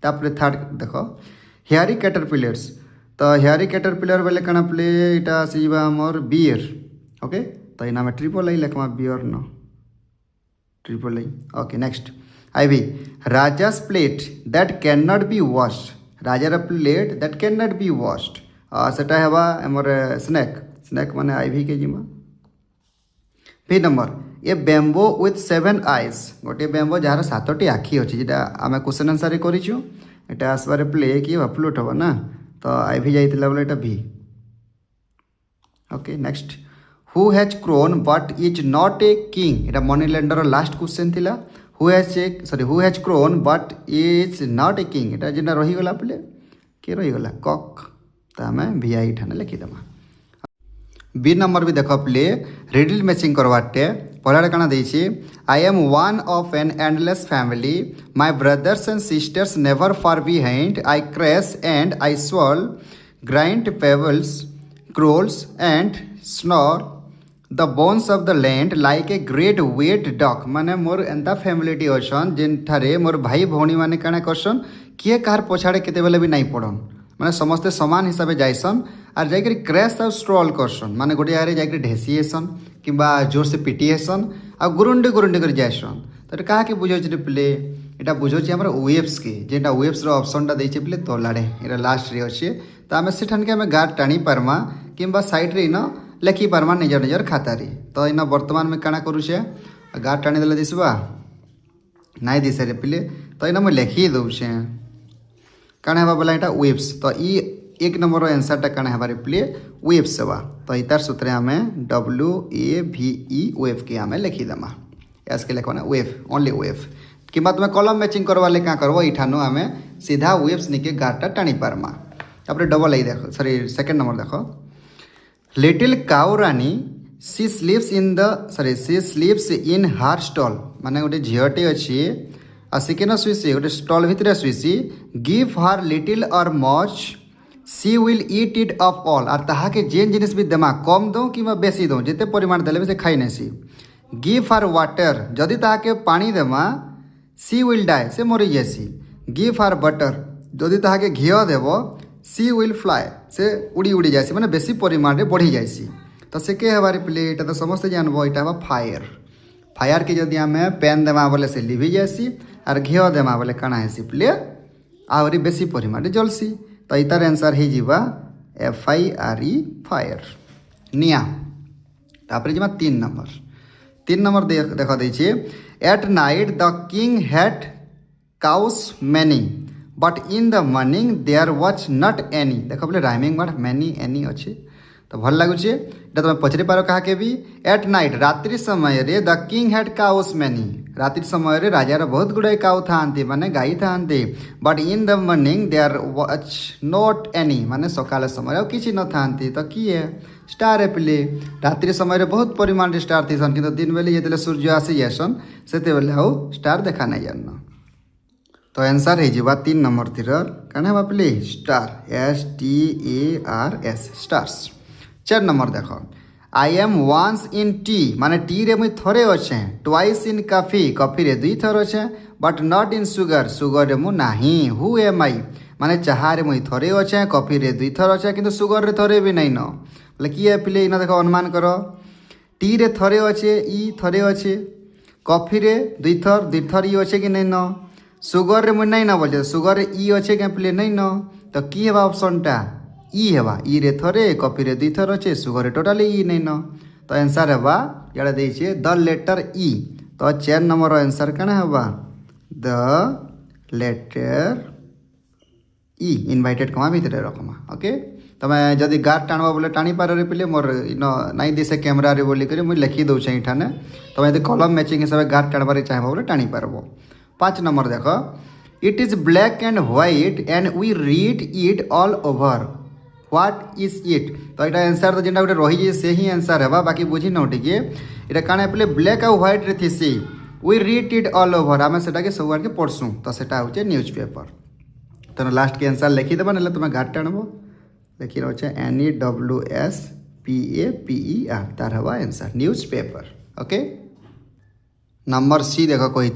तापर थर्ड देखो हेयरी कैटरपिलर्स तो हेयरी कैटरपिलर बोले कण प्ले इटा आसीबा हमर बियर ओके तो इना में ट्रिपल आई लेखमा बियर न triple I okay next ivy Raja's plate that can not be washed राजार plate that can not be washed सेटा हेबा हमर स्नेक माने आईवी के जिमा भी number a bamboo with 7 eyes गोटे बेम्बो जार 7टी आखि अच्छी जेटा आम क्वेश्चन आंसर करूँ एटा आसबार प्ले कि फ्लूट हम ना तो आई भी जाइला बोले एटा भी okay next who has crown but is not a king एटा मनी लेंडर लास्ट क्वेश्चन थिला who has crown but is not a king एटा जेना रहीगला पे किए रहीगला कक तो आम VI ठाने लिखिदेमा। बी नंबर भी देख प्ले रिडिल मैचिंग करवाटे पहला काना देछि I am one of an endless family my brothers and sisters never far behind I crash and I swallow grind pebbles crawls and snore the bones of the land like a great wet duck माने मोर एंता family अछन जेन ठारे मोर भाई भौणी माने काना करसन किए car पछाड़े केते बेले भी नहीं पड़न माने समस्ते समान हिसाब से जाइसन आर जाकर क्रैश और स्ट्रॉल करसन माने गोटे जगह जाकर ढेसी हेसन कि जोर से पिटी हेसन आ गुरुंडी गुरुंडी कर जाइसन तो क्या बुझे प्ले यहाँ बुझे आम वेब्स के जेटा वेब्स ऑप्शनटा देचे प्ले तलाड़े यहाँ लास्ट रे अच्छे तो आम से गार्ड टाणी पार्मा कि साइड्रे इन लिखि पार्मा निजर निजर खातारे तो इन बर्तमान में काଣା करुचे गार्ड टाणी देले दिसबा नाई दिसे रे प्ले तो इन मुझे लिखि दौचे काଣା हेबा बोला यहाँ वेब्स तो एक नंबर आंसरटा काଣା हेबार प्ले वेव्स हेबा तो इतार सूत्र आम WAVE वेव के आम लिखिदेमा यासके लिखना वेव ओनली वेव कि तुम्हें कलम मैचिंग करवाले क्या करव इठानु आम सीधा वेव्स निके गार्डटा टाणी पार्मा तापर डबल आई देख सॉरी सेकेंड नंबर देख लिटिल काउ रानी सी स्लीप्स इन हार स्टॉल माने गोटे झीटे अच्छी आसिकेन शुईसी गोटे स्टॉल भितर शुईसी give her little or much she will eat it up all आर ताहाके जेन जिनिस भी देमा कम दो कि बेसी दो जिते परिमाण देले से खाई नेसी गिव हार वाटर जदि ताहाके पानी देमा सी विल डाई से मरी जासी गिव हार बटर जदि ताहाके घी देव सी विल फ्लाई से उड़ी उड़ी जासी माने बेसी परिमाण रे बढ़ी जासी तो से के हबारे प्ले एटा तो समस्त जानबो एटा हबा फायर फायर के जदि आम पेन देमा बोले से लिभि जासी आर घी देमा बोले काना हेसी प्ले आहरी बेसी परिमाण रे जलसी तो इतार आंसर हो FIRE फायर निया तापर जमा 3 नंबर देख देछि at night the king had cows many but in the morning there was not any देख बोले राइमिंग वर्ड मैनी एनी अच्छे तो भल लगुचे एटा तुम पचरी पार कहा भी एट नाइट रात्रि समय रे the king had cows many रात्रि समय रे राजार बहुत गुड़ाए काउ था माने गाई था but in the morning there was not any माने सकाल समय किसी न था तो किए स्टार प्ले रात्रि समय बहुत परिमाण रे स्टार थी कि दिन बेले जो सूर्य आसी जासन से आउ स्टार देखा नहीं जान तो आंसर हो 3 नंबर तीर क्या प्ले स्टार STARS स्टार्स 4 नंबर देख I am once in T माने टी रे मुई थरे अच्छे ट्वाइस इन कॉफी कॉफी रे 2 थर अच्छे बट नॉट इन सुगर रे मु नाही हु एम आई माने चाहा रे मुई थरे अच्छे कॉफी रे 2 थर अच्छे किंतु सुगर रे थरे भी नहीं न बोले किए पिले इन देख अनुमान कर टी रे थरे अच्छे ई थरे अच्छे कॉफी रे 2 थर ई अच्छे कि नहीं न सुगर रे मुई नहीं न बोले सुगर रे ई अच्छे क्या पिले नहीं न तो की हेबा ऑप्शनटा ई हेबा ई रे थरे कॉफी रे 2 थर अच्छे सुगर रे टोटाली ई नहीं न तो आंसर हेबा याडा देछे द लेटर ई तो 4 नंबर आंसर कना हेबा द लेटर ई इनवाइटेड कमा भीतर रखमा ओके तमे जदि गार्ड टाणवा बोले टाणी पार रे पिले मोर इन नाई दिसे कैमरा रे बोली करी मुई लिखि दउ छै इठाने तमे यदि कलम मैचिंग हिसाब गार्ड टाणवा रे चाहबो बोले टाणी पारबो 5 नंबर देखो it is black and white and we read it all over what is it तो यहाँ आंसर तो जेनटा गोटे रही से ही आंसर है बाकी बुझी न टे ये काण पे ब्लैक आउ व्हाइट रे थी we read it all over आम से सब आगे पढ़सुँ तो सेटा हूँ न्यूज पेपर तो लास्ट के आंसर लिखिदेव ना तुम गार्ड टाणब लिखि रहे NEWSPAPER तार हवा answer newspaper okay number C देख कही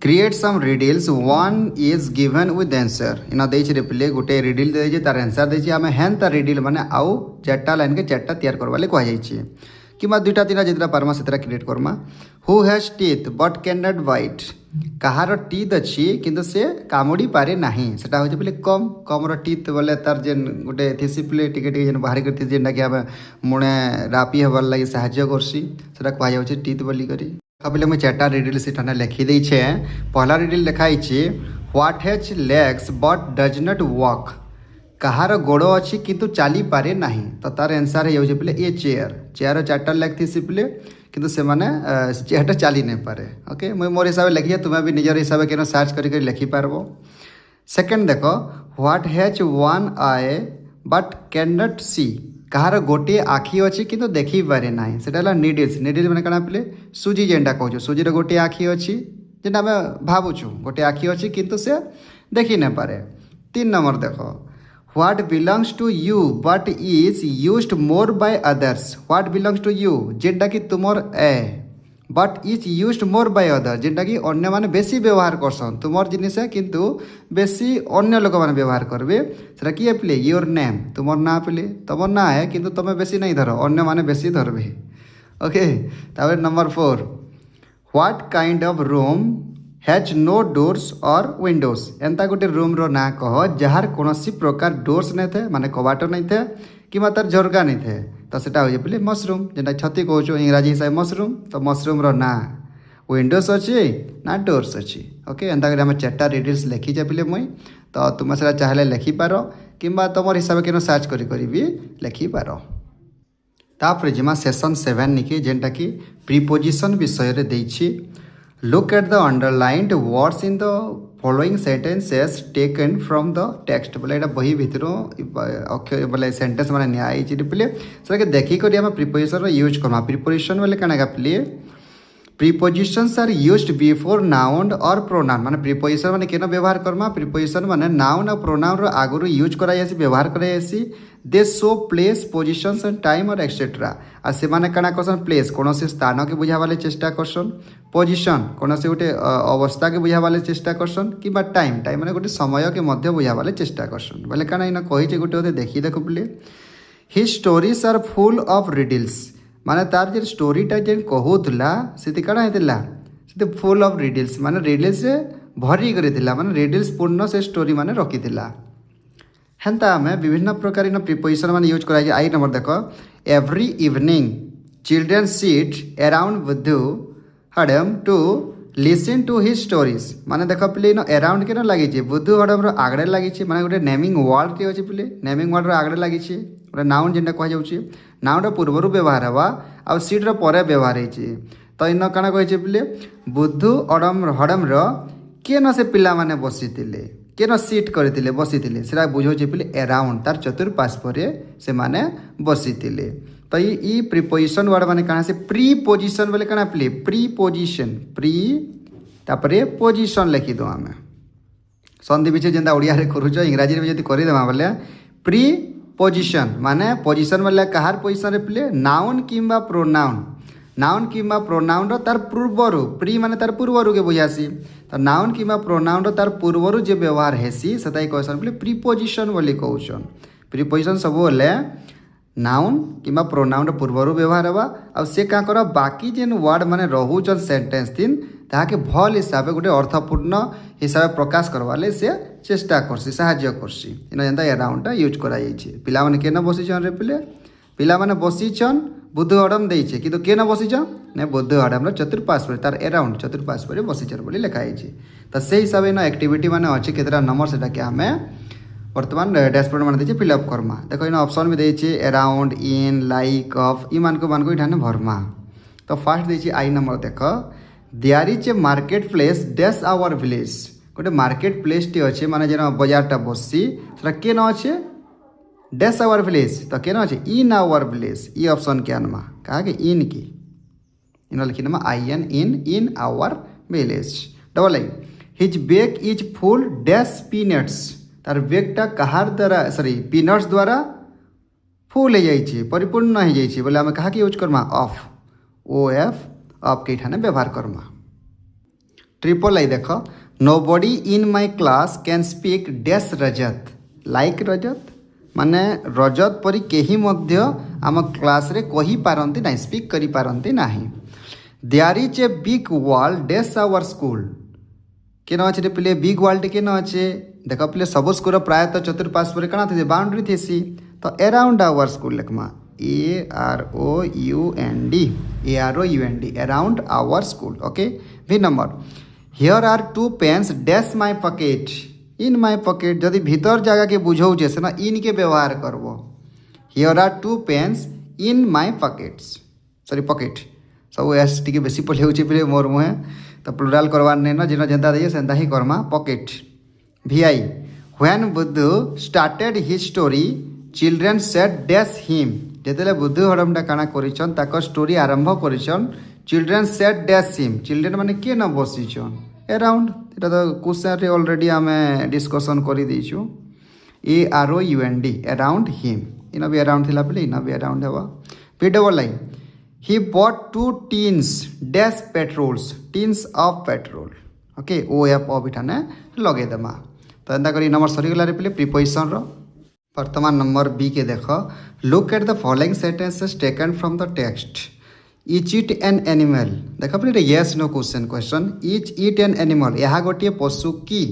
create some riddles one is given with answer in दे प्ले गोटे रिडिल दे तार आंसर दे आम हेन तार रिडिल मैंने आउ 4टा लाइन के 4टा तैयार करवाले कहुई कि 2टा 3टा जितना पार्मा से क्रिएट करमा who has teeth but can not bite कहार टीथ अच्छी किंतु से कामुड़ी पारे नहीं सेटा हो पे कम कमर टीथ बोले तार जेन गोटे थी प्ले टिके जेन बाहर कर जेनटा कि आम मुणे रापी हबार लगे साहाଯ୍य करसी सेटा कहुई टीथ बोली करी बोले मुझे 4टा रिडिल से लिखिदे पहला रिडिल लिखाई what has legs but does not walk कहार गोड़ अच्छी किंतु चली पारे नहीं तो तार आंसर हो पे ए चेयर चार्टर लगी सी पे किंतु से माने चेयरटा चली नहीं पारे। ओके मुझे मोर हिसाब से लिखिए तुम्हें भी निजर हिसाब से सर्च करके लिखिपार। सेकेंड देख what has one eye but can नॉट सी कहार गोटे आखि अच्छी किंतु देखी पारे ना से निडल्स मैंने कण पे सुजी जेनटा कहूँ सुजीर गोटे आखि अच्छी जेनटा आम भावुँ गोटे आखि अच्छी किंतु से देखी नहीं पारे। 3 नंबर देख what belongs to you but is used more by others what belongs to you जेनटा कि तुमर ए but is used more by other जेनटा कि अन्य माने बेसी व्यवहार करसन तुमर जिनिस है किंतु बेसी अन्य लोक माने व्यवहार करबे सेटा किए प्ले योर नेम तुमर ना प्ले तुमर ना है किंतु तुम बेसी नहीं धर अन्य माने बेसी धरबे। ओके तापर number 4 what kind of room has no doors or windows एंता गोटे रूम रो ना कह जार कौनसी प्रकार डोर्स नहीं थे माने कबाट नहीं थे कि तार झरका नहीं थे तो सेटा हो पे मशरूम जेनटा छती कहूँ इंग्राजी हिसाब मशरूम तो मशरूम रो ना विंडोज अच्छी ना डोर्स अच्छी। ओके एंता आम 4टा रिडल्स लिखीचे पे मुई तो तुम से चाहे लिखिपार कि तुम हिसाब से सर्च करी भी लिखिपार। तापर जिमा सेशन 7 निके जेनटा कि प्रीपोजिशन विषय रे देछि। Look at the underlined words in the following sentences taken from the text बोले यहाँ बही भितर अक्षर बोले सेंटेंस मैंने नियाई पे से देखिक आम प्रीपोजिशन यूज करमा। प्रीपोजिशन बोले कण पे prepositions are used before noun और प्रोनाउन माने प्रीपोजिशन माने केन व्यवहार करमा प्रीपोजिशन माने नाउन और प्रोनाउन रो आगुरु यूज कराइसी व्यवहार कराइसी they show place positions and time or etcetera आ से माने कणा करसन प्लेस कौन से स्थान के बुझावाले चेष्टा करसन पोजिशन कौन से गोटे अवस्था के बुझावाले चेष्टा करसन कि टाइम टाइम माने गोटे समय के मध्य बुझावाले चेष्टा करसन बोले कणा इन कही गोटे देखी देख बोले his stories are full of riddles माने तार जे स्टोरीटा जेन कहूला से कण होता से फुल ऑफ रिडल्स माने रिडल्स भरी कर माने रिडल्स पूर्ण से स्टोरी माने रखीला हेन्ता आम विभिन्न प्रकार प्रीपोजिशन माने यूज कराई। आई नंबर देख every evening children sit around Buddhu Hadam to listen to his stories माने देख पे अराउंड के लगी बुद्धू हडम आगड़े लगी माने गोटे नेमिंग वर्ड टे अच्छे पे नेमिंग वर्ड आगड़े लगी गोटे नाउन जेनटा कहुच्छे नाउन पूर्वर व्यवहार हवा आ सीट्र पर व्यवहार होती तो इन कण कही पे बुद्धू अडम हडम केन से पिला माने बसी केन सीट करते बसी से बुझे पे अराउंड तार चतुर्पार्श्व से माने बसी तो ये प्रीपोजिशन वर्ड माने कण से प्रीपोजिशन बोले कण पे प्रीपोजिशन प्री तापरे पोजिशन लिखी दो आम संधि विच्छेद जेनता ओडिया रे करूछ इंग्राजी में जब करदेमा बोले प्री पोजिशन माने पोजिशन बोले कहार पोजिशन पे नाउन किंबा प्रोनाउन नाउन किंबा प्रोनाउन तार पूर्वर प्री माने तार पूर्वर के बुझासी तो नाउन किंबा प्रोनाउन तार पूर्वर जो व्यवहार हेसी से कहसन बोले प्रीपोजिशन बोली कहउछन। प्रीपोजिशन सब बोले नाउन किंबा प्रोनाउन पूर्वर व्यवहार हवा आ से क्या कर बाकी जेन वर्ड माने रहुचन सेंटेंस तीन ताके भल हिसाब से गोटे अर्थपूर्ण हिसाब से प्रकाश करवाले से चेष्टा करसी साहाଯ୍य करसी इन जेनता अराउंडटा यूज कराई पिला माने केन बसीछन रे पिले पिला माने बसीछन बुद्ध हडम देइछे किंतु केन बसीछन ने बुद्ध हडम चतुर्पार्श्व तार अराउंड चतुर्पार्श्व बसीछन बोली लिखा है तो से हिसाब से एक्टिविटी माने अच्छे केतरा नंबर सेटा के आमे वर्तमान डैशबोर्ड मान दीजिए फिलअप करमा देखो इन ऑप्शन भी देइछे अराउंड इन लाइक ऑफ ई मान को इठाने भरमा तो फास्ट देइछे आई नंबर देख there is a market place dash our village गोटे मार्केट प्लेस टी अच्छे माने जेना बाजारटा बसी सेटा केन अच्छे डैश आवर विलेज तो केन अच्छे इन आवर विलेज ई ऑप्शन के आनमा कहा कि इन की इन लिखिनमा I N in our village double I his bag is full dash peanuts तार बैगटा कहार द्वारा सॉरी पीनट्स द्वारा फुल हो जाइए परिपूर्ण हो जाइए बोले आम कहा यूज करमा ऑफ ओ एफ ऑफ के ठाने व्यवहार करमा। ट्रिपल आई देख nobody in my class can speak dash Rajat like Rajat माने रजत परी केही मध्य आम क्लास रे कही पारंती ना स्पीक करी पारंती नाही। There is a big wall dash our school केन अच्छे पे बिग वॉल केन अच्छे देख पे सब स्कूल प्रायतः चतुर्पार्श्व कण थे बाउंड्री थी तो अराउंड आवर स्कूल लिखमा AROUND around our school. Okay B number here are 2 pens dash my pocket in my pocket जदि भीतर जगह के बुझौचे से ना इन के व्यवहार करब here are 2 pens in my pockets sorry pocket सब एस टी बेसी पढ़े होचे मोर मुहे तो प्लुराल करवार नहीं ना जिन जेनता दे सेंता ही करमा pocket VI when Buddhu started his story children said dash him जेतेले बुद्धू हड़मटा काना करिछन ताको स्टोरी आरंभ करिछन children said dash him children माने के न बसिछन अराउंड एटा तो क्वेश्चन रे ऑलरेडी हमें डिस्कशन करि दैछु AROUND अराउंड हिम इन भी अराउंड थिला पले इन भी अराउंड हेबा पी double line he bought 2 tins dash petrols tins of petrol okay O F ओ बिठाने लगे देमा तो एंता करी नंबर सरी गला रे पले प्रीपोजिशन रो वर्तमान नंबर बी के देखो look at the following sentences taken from the text is it an animal देख पे yes no question is it an animal यहाँ गोटे पशु की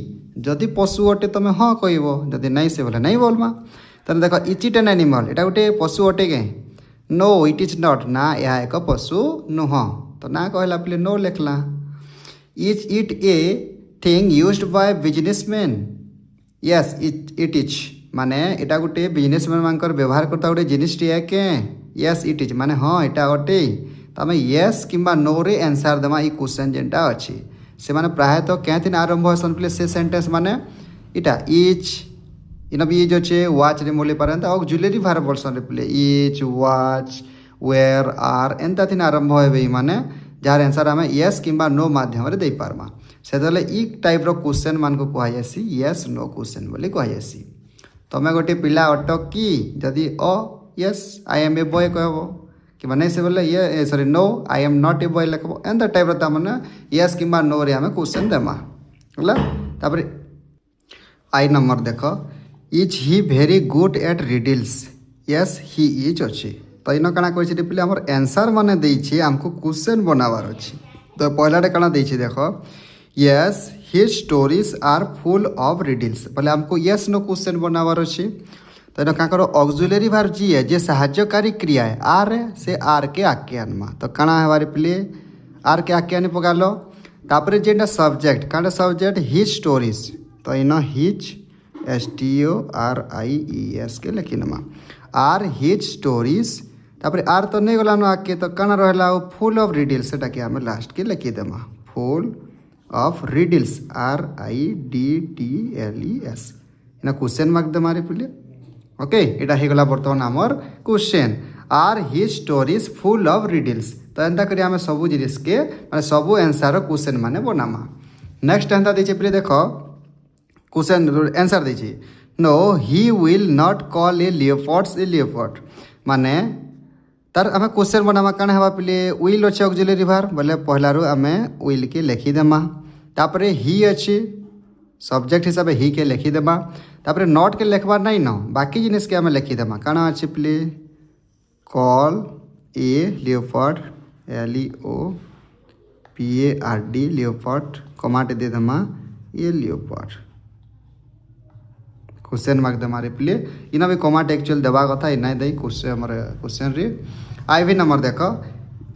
जदि पशु अटे तुम हाँ कह जदि नहीं से बोले नहीं बोलमा तो देख इच इट एन एनिमल एटा गोटे पशु अटे के नो इट इज नॉट ना यह एक पशु नुह तो ना कहला पे नो लिखला is it a thing used by businessman yes it is माने एटा गोटे बिजनेसमैन मानकर व्यवहार करता गोटे जिनिसटे के यस इट इज माने हाँ एटा अटे तो आम यस किंबा नो रे आंसर देमा ई क्वेश्चन जेनटा अच्छी से माने प्रायतः क्या थी आरंभ होसन पे से सेंटेंस माने इटा इज इन भी इज अच्छे वाच रे मोले पारे ऑक्सिलरी वर्ब बोलसन रे प्ले इज वाच वेयर आर एंता थी आरंभ होबे माने जार आंसर आम यस किंबा नो माध्यम रे दे पारमा से ई टाइप रो क्वेश्चन मान को कहा जासी यस नो क्वेश्चन बोली कहा जासी तमे गोटे पिला अट कि जदि अ yes I am a boy कहबो कि नहीं से बोले ये sorry no I am not a boy लिखबो एंता टाइप रो माने यस किंबा नो रे आम क्वेश्चन देमा होला तापर आई नंबर देखो is he very good at riddles yes he is अच्छे तो इन काना कही पे आम आंसर माने देछि हमको क्वेश्चन बनावार अच्छी तो पहलाटे काना देछि देखो yes his stories are full of riddles बोले हमको यस नो क्वेश्चन बनावार अच्छी तो इन क्या ऑक्सिलरी वर्ब जी है जे सहायकारी क्रिया है आर से आर के आके आनमा तो काना हमारे पे आर के आके आने पकालो तापर जेटा सब्जेक्ट काना सब्जेक्ट हिज स्टोरीज तो इन हिज STORIES के लिखी नमा आर हिज स्टोरीज तापर आर तो नहीं गलानो आके तो कना रहला फुल ऑफ रिडल्स सेटा के हमें लास्ट के लिखी देमा फुल ऑफ रिडल्स RIDDLES इना क्वेश्चन मार्क दे मारे पले ओके एटा हे गला बर्तमान हमर question are his stories full of riddles तो एंता करी हमें सब जिनिस के माने सब आंसर क्वेश्चन माने बनामा नेक्स्ट एंता देचे पले देखो क्वेश्चन आंसर दीजिए no he will not call a leopard माने तार आम क्वेश्चन बनामा काना हवा पे विल अच्छे ऑक्सिलरी वर्ब बोले पहला रू आम विल के लिखिदेमा तापर ही अच्छे सब्जेक्ट हिसाब ही के लिखिदेमा तापर नॉट के लिखबार नहीं न बाकी जिनिस के आम लिखिदेमा काना अच्छे पे call a leopard LEOPARD leopard कमाटे they Dema A leopard question mark दे मारे प्ले इना भी कमाट एक्चुअल देवा कथा इना दे क्वेश्चन हमर क्वेश्चन रे आई भी नंबर देखो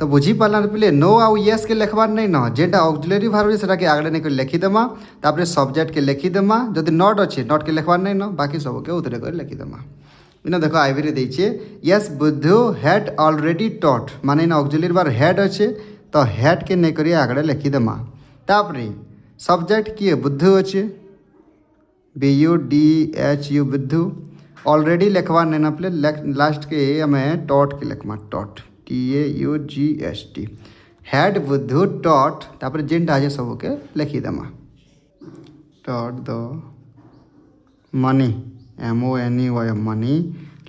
तो बुझी पाला प्ले नो आउ यस के लिखबार नहीं न जेटा ऑक्सिलरी वर्ब सेटा के आगले नहीं लिखि देमा तापर सब्जेक्ट के लिखि देमा जदि नॉट अच्छे नॉट के लिखबार नहीं न बाकी सब के उतरे कर लिखि देमा इना देखो आई भी रे दैछे यस बुद्धू हैड ऑलरेडी टॉट माने इन ऑक्सिलरी वर्ब हैड अच्छे तो हैड के नहीं करी आगले लिखि देमा तापर सब्जेक्ट की बुद्धू अच्छे BUDHU बुद्धू ऑलरेडी लिखवा नहीं ना पे लास्ट के हमें टॉट के लिखमा taught TAUGST had Buddhu taught तापर जेनटा है सब के लिखी देमा taught the money MONEY money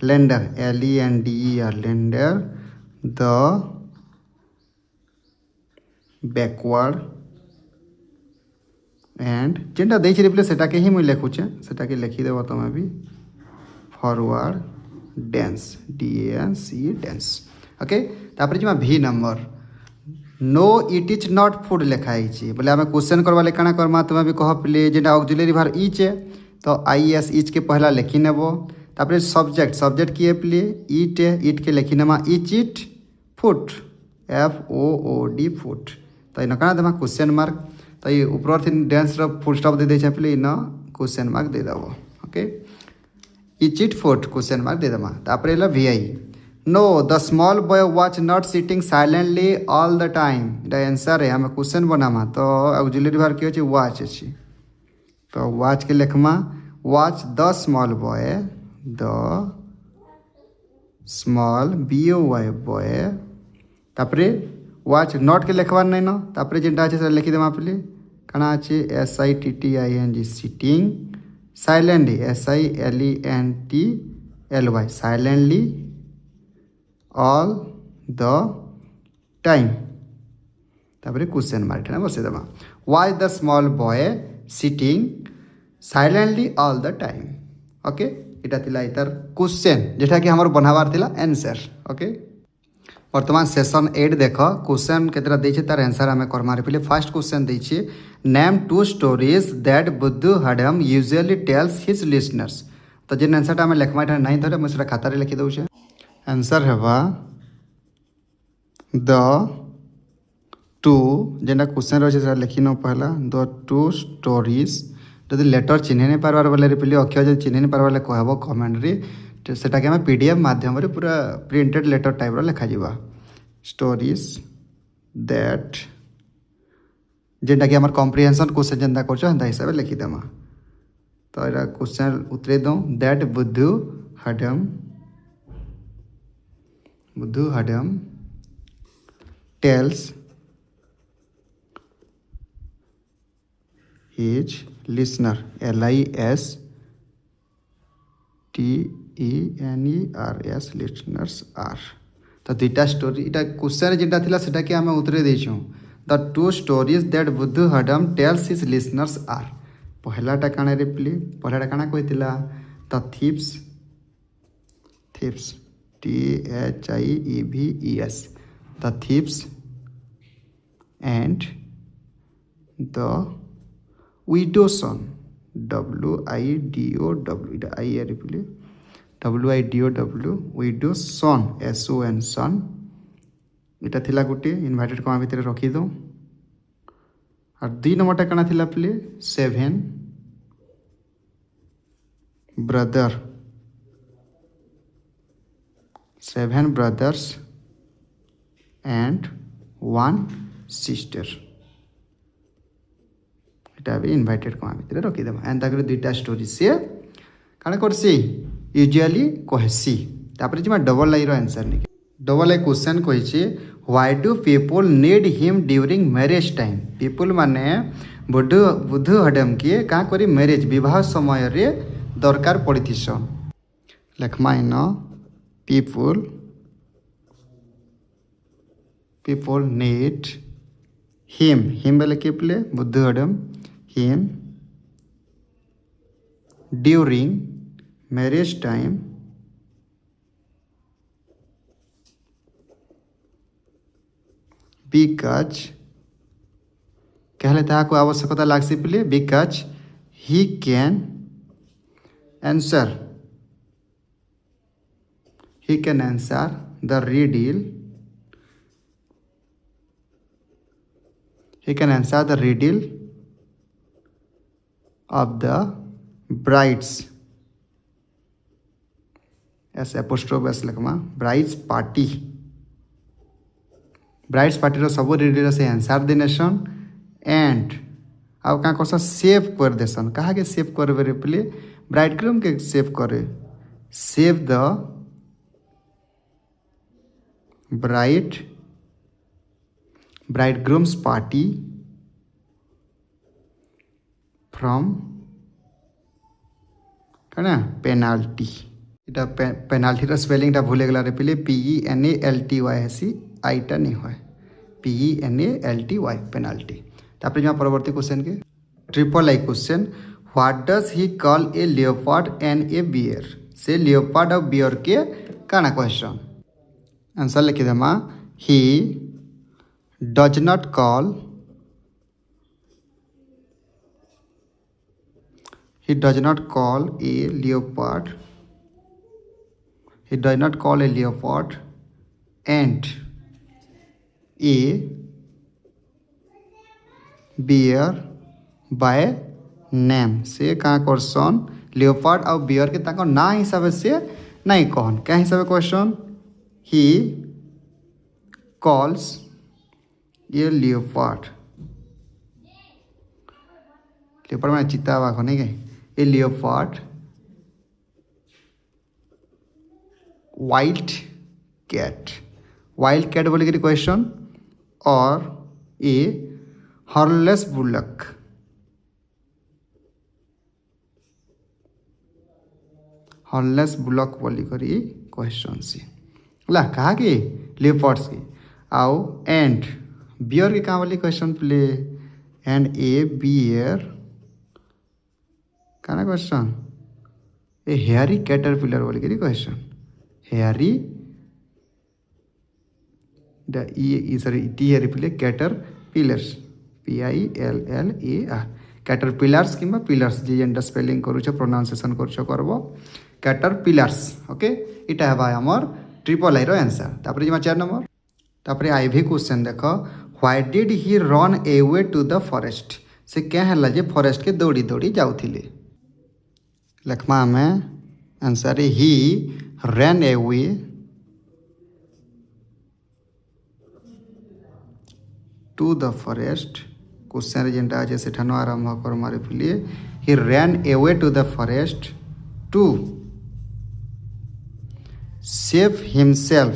lender LENDER lender the backward and जेनटा देछि रिप्ले सेटा के ही मुझे लिखुचे सेटा के लिखी देव तुम भी forward dance DANCE dance okay तापर जी भी number no it is not food लिखाई बोले आम क्वेश्चन करवा काना करमा तुम भी कह पे जेटा ऑक्सिलरी वर्ब इच है तो IS इच के पहला लिखी नेब तापर सब्जेक्ट किए पे इट है इट के लिखी नेमा etch it food FOOD food तो इन काना देमा क्वेश्चन मार्क तो ये ऊपर थी डेंस फुल स्टॉप दे दे पे इन क्वेश्चन मार्क दे दबो okay is it food question mark दे दमा तापर एला VI no the small boy was not sitting silently all the time इटा आंसर है हम क्वेश्चन बनामा तो ऑक्सिलरी वर्ब के अछि वाच अछि तो वाच के लिखमा वाच the small boy the small BOY boy तापरे वाच नॉट के लिखबार नहीं न तापरे जेंटा अछि से लिखि देमा पले कना अछि SITTING sitting silently SILENTLY silently all the time तापरे क्वेश्चन मार्क ना बसे देमा why the small boy sitting silently all the time okay इटा थिला इतार क्वेश्चन जेटा कि हमर बनाबार थिला आंसर ओके वर्तमान सेशन 8 देख क्वेश्चन केतरा दै छै तार आंसर हमें करमारे पहले फर्स्ट क्वेश्चन दै छै name 2 stories that Buddhu Hadam usually tells his listeners तो जेन आंसर हमें लिखमा नहीं धरे मैं सेटा खाता रे लिखि दउ छै आंसर हेबा द टू जेना क्वेश्चन रहे छै लिखि न पहला द 2 स्टोरीज जदि लेटर चिन्ह नहीं पारबार बेले पहले अक्षर जब चिन्ह नहीं पारबार कहब कमेंट रे तो सेटा के हमें PDF माध्यम रे पूरा प्रिंटेड लेटर टाइप रो लिखा जीवा स्टोरीज दैट जेंटा कि हमर कॉम्प्रिहेंशन क्वेश्चन जेंता करछो हंता हिसाब से लिखि देमा तो एरा क्वेश्चन उतरे दो that Buddhu Hadam tales his listener LISTENERS listeners are तो दुईटा स्टोरी इटा क्वेश्चन जेटा थिला सेटा के हमें उतरे दैछौ the 2 stories that Buddhu Hadam tells his listeners are पहलाटा काना रे प्ले पहलाटा काना कहितिला the thieves THIEVES the thieves and the widow son WIDOW इटा I रे प्ले WIDOW widow son SON son इटा थिला गुटे इनवर्टेड कमा भितर रखी दो और 2 नंबरटा काना थिला प्ले 7 brothers and 1 sister इटा भी इनवाइटेड कमा भितर रखी देबा एंड ताकर दुईटा स्टोरी से काना करसी यूजुअली कहसी तापर जे डबल आई रो आंसर नि डबल आई क्वेश्चन कहि छी why do people need him during marriage time people माने बुद्धू हडम के का करी मैरिज विवाह समय रे दरकार पड़िथिसन लेखमा इन पीपल नीड हिम बेले के प्ले बुद्धू हडम him during marriage time because कहले ताको आवश्यकता लागसी पले because he can answer the riddle of the brides S' लिखमा brides party रो सब रिडल से आंसर देनेसन एंड अब का कोसा सेव कर देसन कहा के सेव करबे रे प्ले ब्राइडग्रूम के सेव करे save the bridegroom's party from कना पेनाल्टी इटा पेनाल्टी रो स्पेलिंग टा भूले गेला रे पहले PENALTY हेसी आईटा नहीं होय PENALTY पेनाल्टी तापर जमा परवर्ती क्वेश्चन के triple I question what does he call a leopard and a bear से लियोपार्ड और बियर के काना क्वेश्चन आंसर लिखि देमा he does not call a leopard and a bear by name से क्या करसन लियोपार्ड और बियर के ताको ना हिसाब से नहीं कहन क्या हिसाब क्वेश्चन ही कॉल्स ये लियोपार्ड लियोपार्ड मैंने चिता बाघ नहीं गए ए लियोपार्ड वाइल्ड कैट बोले कि क्वेश्चन और ए हॉर्नलेस बुलक बोली करी क्वेश्चन सी ला कहा कि लियोपार्ड्स की आउ एंड बियर के कहाँ बोली question play and a bear क्या क्वेश्चन ए हेयरी कैटरपिलर बोली करी क्वेश्चन हेयरी टी हेयरी कैटरपिलर्स PILLER कैटरपिलर्स कि पिलर्स जी जेनटा स्पेलिंग करूछ प्रोनाउंसिएशन करूछ करब कैटरपिलर्स ओके इटा है आमर ट्रिपल आई आंसर तापर जिमा 4 नंबर तापर आईवी क्वेश्चन देख why did he run away to the forest से क्या है जे फॉरेस्ट के दौड़ी दौड़ी जाउथिले लखमा आम answer he run away to the forest question जेनटा आज से आरंभ कर मारे फिलिए he ran away to the forest to save himself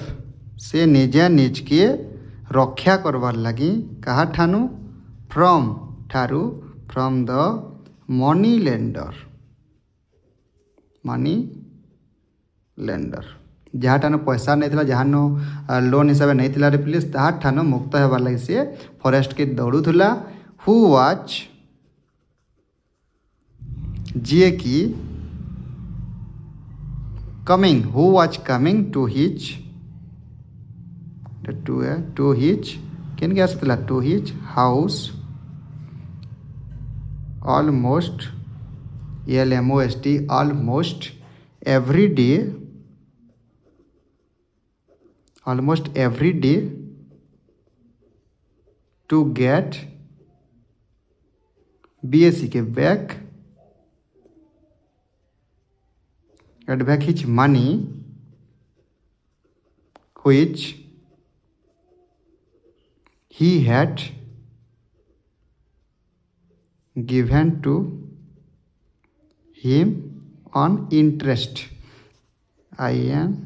से निजे निज के रक्षा करवार लगी कहा ठानु फ्रॉम द मनी लेंडर जहाँ ठानु पैसा नहीं था जहाँ लोन हिसाब नहीं था रे प्लीज ताहा ठानु मुक्त होबार लगी से फॉरेस्ट के दौड़ूला हु वाज जी की कमिंग टू हिज केन क्या आसला to his house almost LMOST almost every day to get BSc के back his money which he had given to him on interest INTEREST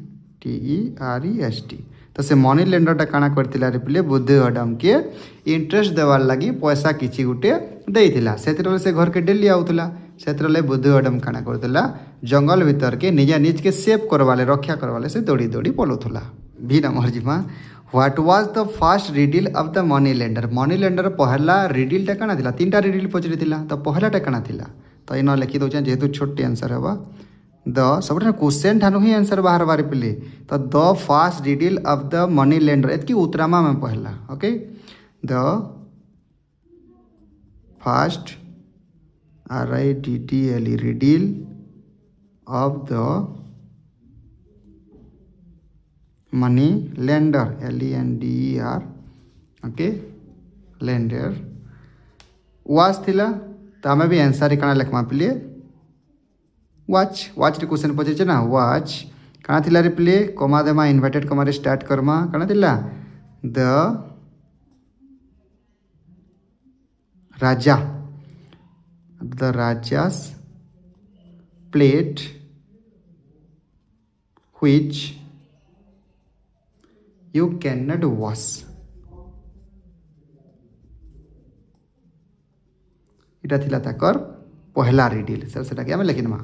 तो से मनी लेंडरटा काना करथिला रे पिले बुद्ध अडम के इंटरेस्ट देवार लगी पैसा किछि गुटे देइथिला सेतरले से घर के डेली आउथला सेतरले बुद्ध अडम काना करथिला जंगल भीतर के निजा निज के सेव करवाले रक्षा करवाले से दौड़ी दौड़ी पलोथला भी नंबर जिमा what was the first riddle of the money lender पहला रिडलटा काना थिला तीनटा रिडल पचरी थिला तो पहलाटा काना थिला तो इन लिखि दउछ जेहेतु छोटे आंसर हेबा the sub question ठानु he answer बाहर बारे पिले तो the first riddle of the money lender एतकी उतरामा में पहला okay the first RIDDLE riddle of the money lender LENDER okay lender was थिला तो आम भी आंसर काना लिखमा पिले वाच रे क्वेश्चन पचे ना वाच काना थिला रे प्ले कमा देमा इन्वर्टेड कमा रे स्टार्ट करमा काना थिला the raja's plate which you can not wash इटा थिला ताकर पहला रिडल सेटा के आम लिखिनमा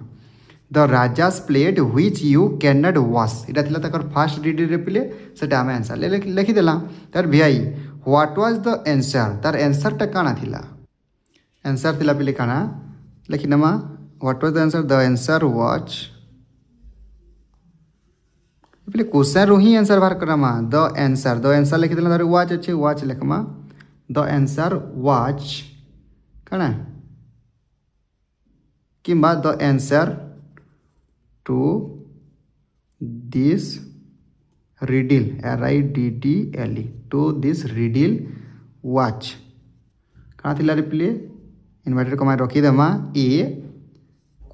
the raja's plate which you can not wash इटा थिला ताकर फर्स्ट रिडल रे पिले सेटा आम आंसर लिखिदेला तार भिआई व्हाट वाज द आंसर तार आंसर टा काना थिला आंसर थिला पिले काना लिखिनमा what was the answer the answer was पिले क्वेश्चन रो ही आंसर बाहर करमा द आंसर लिखिदेला तार वाच अच्छे वाच लिखमा द आंसर वाज काना किंबा the answer to this riddle RIDDLE to this riddle वाच कहाँ थिला रे पिले इनवर्टेड कमा रखीदेमा ए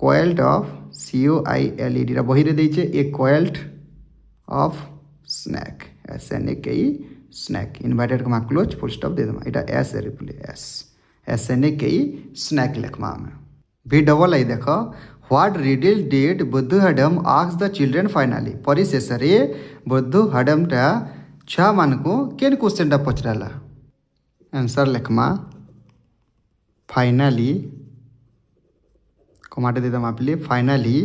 कोएल्ट ऑफ COILED बही रे देइछे a coiled of snake SNAKE snake inverted comma close full stop दे देमा एटा एस रिप्ले एस SNAKE स्नैक लेखमा हम भी डबल आई देखो व्हाट रिडल डिड बुद्धहडम आस्क द चिल्ड्रन फाइनली परिशेष रे बुद्धहडम टा छुआ मान को केन क्वेश्चन टा पचराला आंसर लेखमा फाइनली कमाटे देदम आपले finally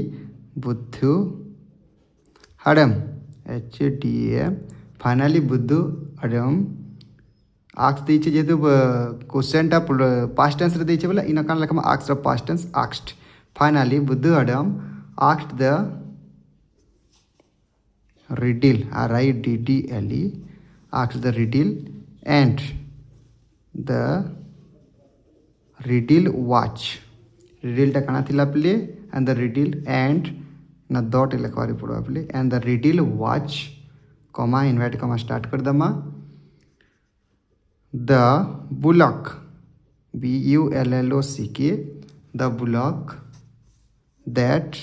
Buddhu हडम HDM finally Buddhu Hadam asks देइछे जेतु क्वेश्चन टा पास्ट टेंस रे देइछे बोला इन कान लेखमा आक्स र past tense asked finally Buddhu Hadam asked the riddle RIDDLE asked the riddle and the riddle watch riddle टा काना थिला play and the riddle and ना dot लिखवारी पड़ो play and the riddle watch comma invite comma start कर दमा the bullock BULLOCK the bullock that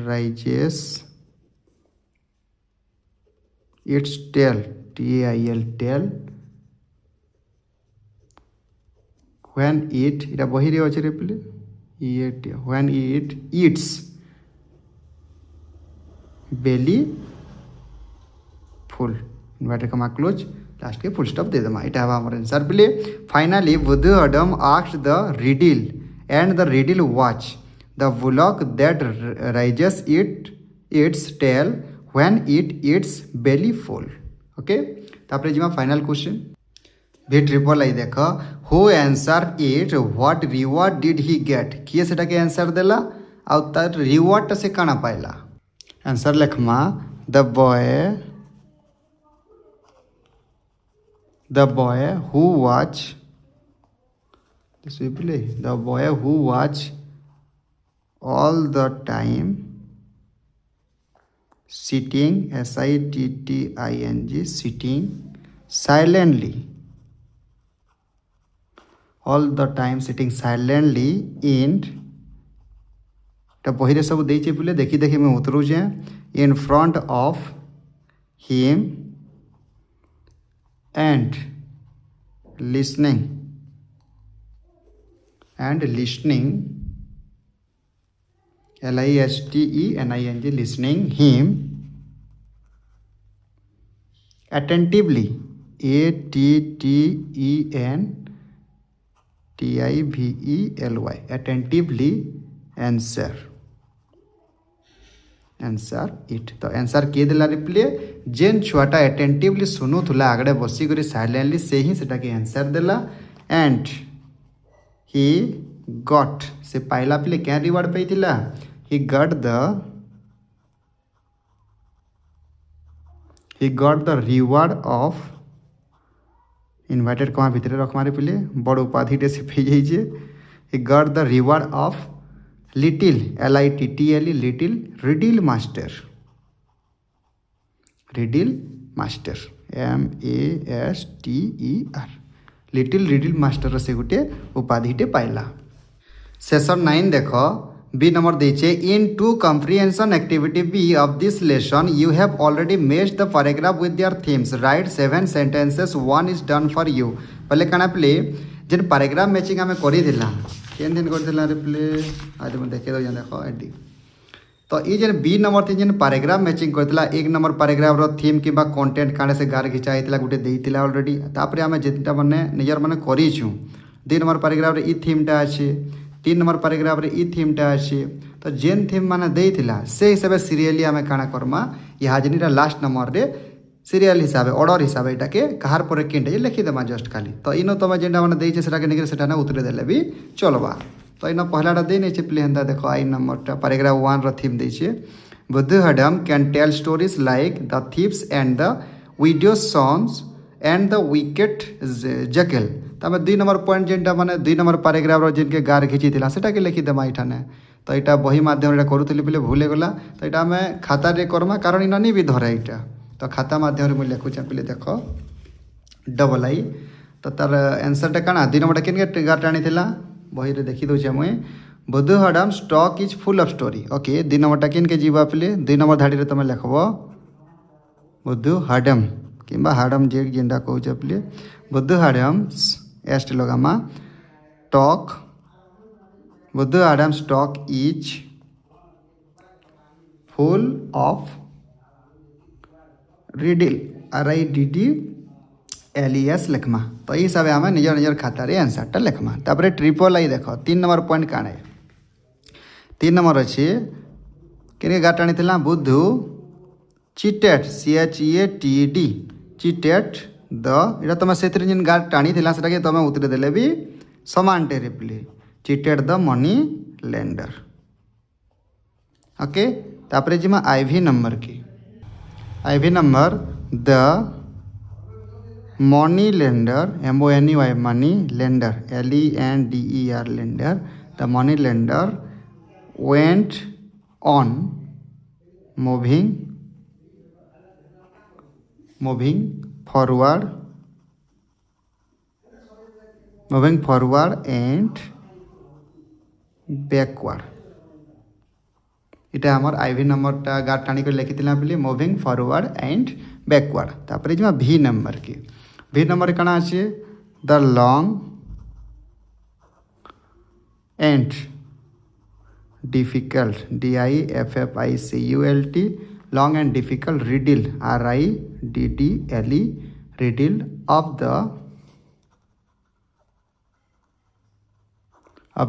raises its tail TAIL tail when it এটা বহিরে আছে রে প্লে when it eats belly full inverted comma close last के full stop दे देमा এটা হবে আমার आंसर প্লে फाइनली बुद्धहडम asked the riddle and the riddle watch the bullock that raises its tail when it eats belly full okay तापरे जिमा फाइनल क्वेश्चन भी ट्रिपल आई देख who answer it what reward did he get किए सेटा के answer देला आ तार reward से काना पाइला आंसर लेखमा the boy who watch the boy who watch all the time sitting SITTING sitting silently all the time sitting silently in ता बहिरे सब देइछे बोले देखी देखी मैं उतरू जे in front of him and listening LISTENING listening him attentively ATTENTIVELY attentively answer it तो answer के देला रिप्ले जेन छुआटा अटेंटिवली सुनु थुला आगड़े बसी करी साइलेंटली से ही सेटा के आंसर देला एंड ही गॉट से पाइला प्ले क्या reward पाइथिला he got the reward of invited कमा भितरे रख मारे पहले बड़ उपाधि टे से पे जाइए he got the reward of little LITTLE little riddle master MASTER little riddle master से गोटे उपाधि टे पाइला सेशन 9 देखो बी नंबर देचे in two comprehension activity B of this lesson you have already matched the paragraph with their themes right 7 sentences 1 is done for you पहले काना play जेन paragraph matching हमें करी दिला केन दिन कर दिला रे प्ले आज मैं देखे दो देखो एडी तो ये जेन बी नंबर थी जेन पैराग्राफ मैचिंग करथिला एक नंबर पैराग्राफ रो थीम किबा कंटेंट काने से गार घिचा आइतिला गुटे देइतिला ऑलरेडी तापरे हमें जेटा माने निजर माने करी छु 2 नंबर पैराग्राफ रे ई थीमटा अछि 3 नंबर पैराग्राफ रे ई थीमटा अछि तो जेन थीम माने देइतिला से हिसाब सीरियली हमें काना करमा ये हाजनीरा लास्ट नंबर रे सीरियल हिसाब ऑर्डर हिसाब एटा के कहार पर केंटे लिखि देमा जस्ट खाली तो इनो तमे जेंडा माने देइछे सेटा के निकरे सेटा ना उतरे देले भी चलबा तो इन पहलाटा दे नहीं प्ले हेन्ता देखो आई नंबरटा पैराग्राफ 1 रो थीम देइछे बुद्धहडम can tell stories like the thieves and the widow songs and the wicked jackal तमे 2 नंबर पॉइंट जेंटा माने 2 नंबर पैराग्राफ रो जिनके गार खिची थिला सेटा के लिखि देमा इठाने तो एटा बही माध्यम रे करूथली पले भूले गला तो एटा हमें खाता रे करमा कारण इनानी भी धरा एटा तो खाता माध्यम रे मैं लिखु चा पले देखो डबल आई तो तार आंसरटा काଣା 2 नंबरटा केन गार टाणी थिला बही रे देखि दउछे मुई Buddhu Hadam stock is full of story. Okay 2 नंबरटा केन के जीवा पले 2 नंबर धाड़ी रे तमे लिखबो बुद्धू हडम किंबा हडम जे जेंडा कहउछे पले बुद्धू हडम एस्ट लगामा talk Buddhu Hadam stock is full of riddle RIDDLES लिखमा। तो ये हिसाब आम निजर निजर खाता रे आंसरटा लिखमा। तापर ट्रिपल आई देख 3 नंबर पॉइंट काण है 3 नंबर अच्छे के गार टाणी थिला बुद्धू चीटेड CHEATED चीटेड द इटा तुम से जिन गार टाणी थिला सेटा के तुम उत्तर देले भी समान टे replay cheated the money lender. Okay तापर जिमा IV नंबर की IV number the money lender MONEY money lender LENDER lender the money lender went on moving forward and backward। इटा हमार IV नंबरटा गार टाणी कर लिखी बोली मूविंग फॉरवर्ड एंड बैकवर्ड। तापर जिमा V नंबर की V नंबर काना अच्छे the long and difficult DIFFICULT long and difficult riddle RIDDLE riddle of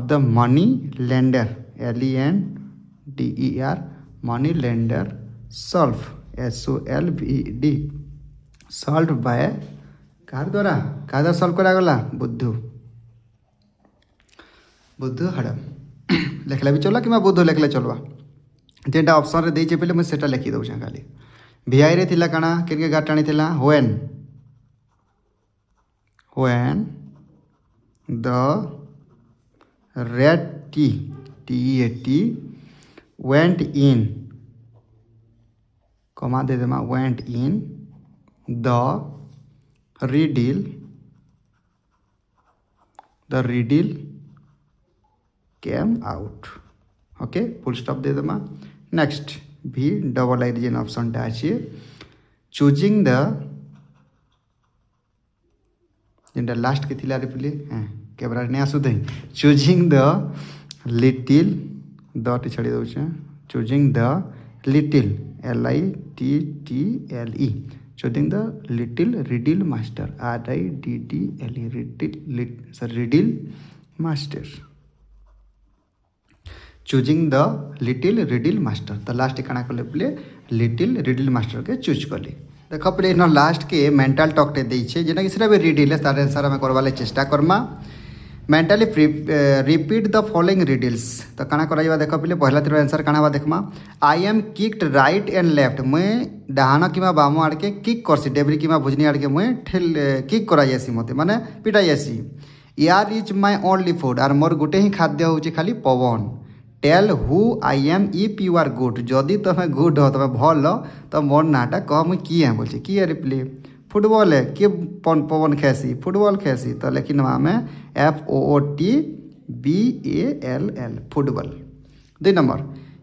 the money lender LENDER money lender solve SOLVED solve by car द्वारा solve करागला बुद्धू हडम लिखला भी चलवा कि बुद्धू लिखले चलवा जेटा ऑप्शन रे देइचे पहले मुझे सेटा लिखी दउछे खाली VI रे थिला काना केनके गार टाणी थिला when the red TEAT went in comma दे देमा went in the riddle came out। Okay full stop दे देमा। नेक्स्ट V डबल आई जेन ऑप्शन टा अछि चूजिंग द जेंटा लास्ट के थिला रिप्ले कैमरा ने आसु दे चूजिंग द लिटिल द टी छाड़ी दउछे choosing the little LITTLE choosing the little riddle master RIDDLE riddle master choosing the little riddle master. तो लास्ट काना कले प्ले लिटिल रिडिल मास्टर के चूज कले देख पे इन लास्ट के मेंटल टॉक टे देइछे जेना कि सेटा भी रिडिल तार आंसर हम करवाले चेष्टा करमा। Mentally repeat the following riddles. तो काना करा देख पे पहला तीर आंसर काना देखमा I am kicked right and left मुई डाहाण कि बाम आड़ के किक करसी डेबरी कि भुजनी आड़ के मुई ठेल किक करा जासी मते माने पिटा जासी। Air is my only food आर मोर गोटे ही खाद्य होची खाली पवन। Tell who I am if you are good जदि तुम गुड हो तुम भल तो मोर नाटा कह मुई किए बोलছি কি रिप्ले फुटबॉल है के पवन खेसी फुटबॉल खेसी तो लेकिन में FOOTBALL football. 2 number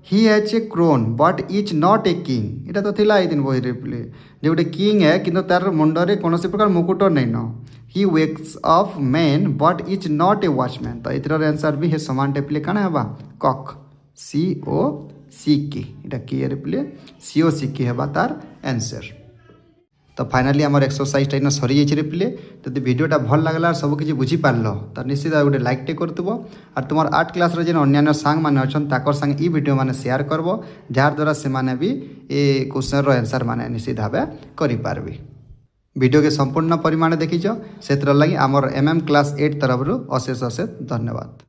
he has a crown but is not a king इटा तो थिला दिन बही रिप्ले जे गोटे किंग है किंतु तार मुंडरे कौन प्रकार मुकुट नहीं न। He wakes of man but is not a watchman. तो इतर आंसर भी है समान टाइप काना हेबा कॉक COCK इटा की रिप्ले COCK हेबा तार आंसर। तो फाइनाली आम एक्सरसाइज टाइम सरी जाइए रिप्ले जब वीडियोटा भल लगला सब किसी बुझीपार तो निश्चित गोटे लाइक टे करतब और तुम 8 क्लास जेन अन्य सांग मैंने अच्छा संगे ई वीडियो मैंने शेयर करब जार द्वारा से माने भी ये क्वेश्चन आंसर मैंने निश्चित भाव करें। वीडियो के संपूर्ण परिमाण देखीच से लगी आमर MM क्लास 8 तरफ अशेष धन्यवाद।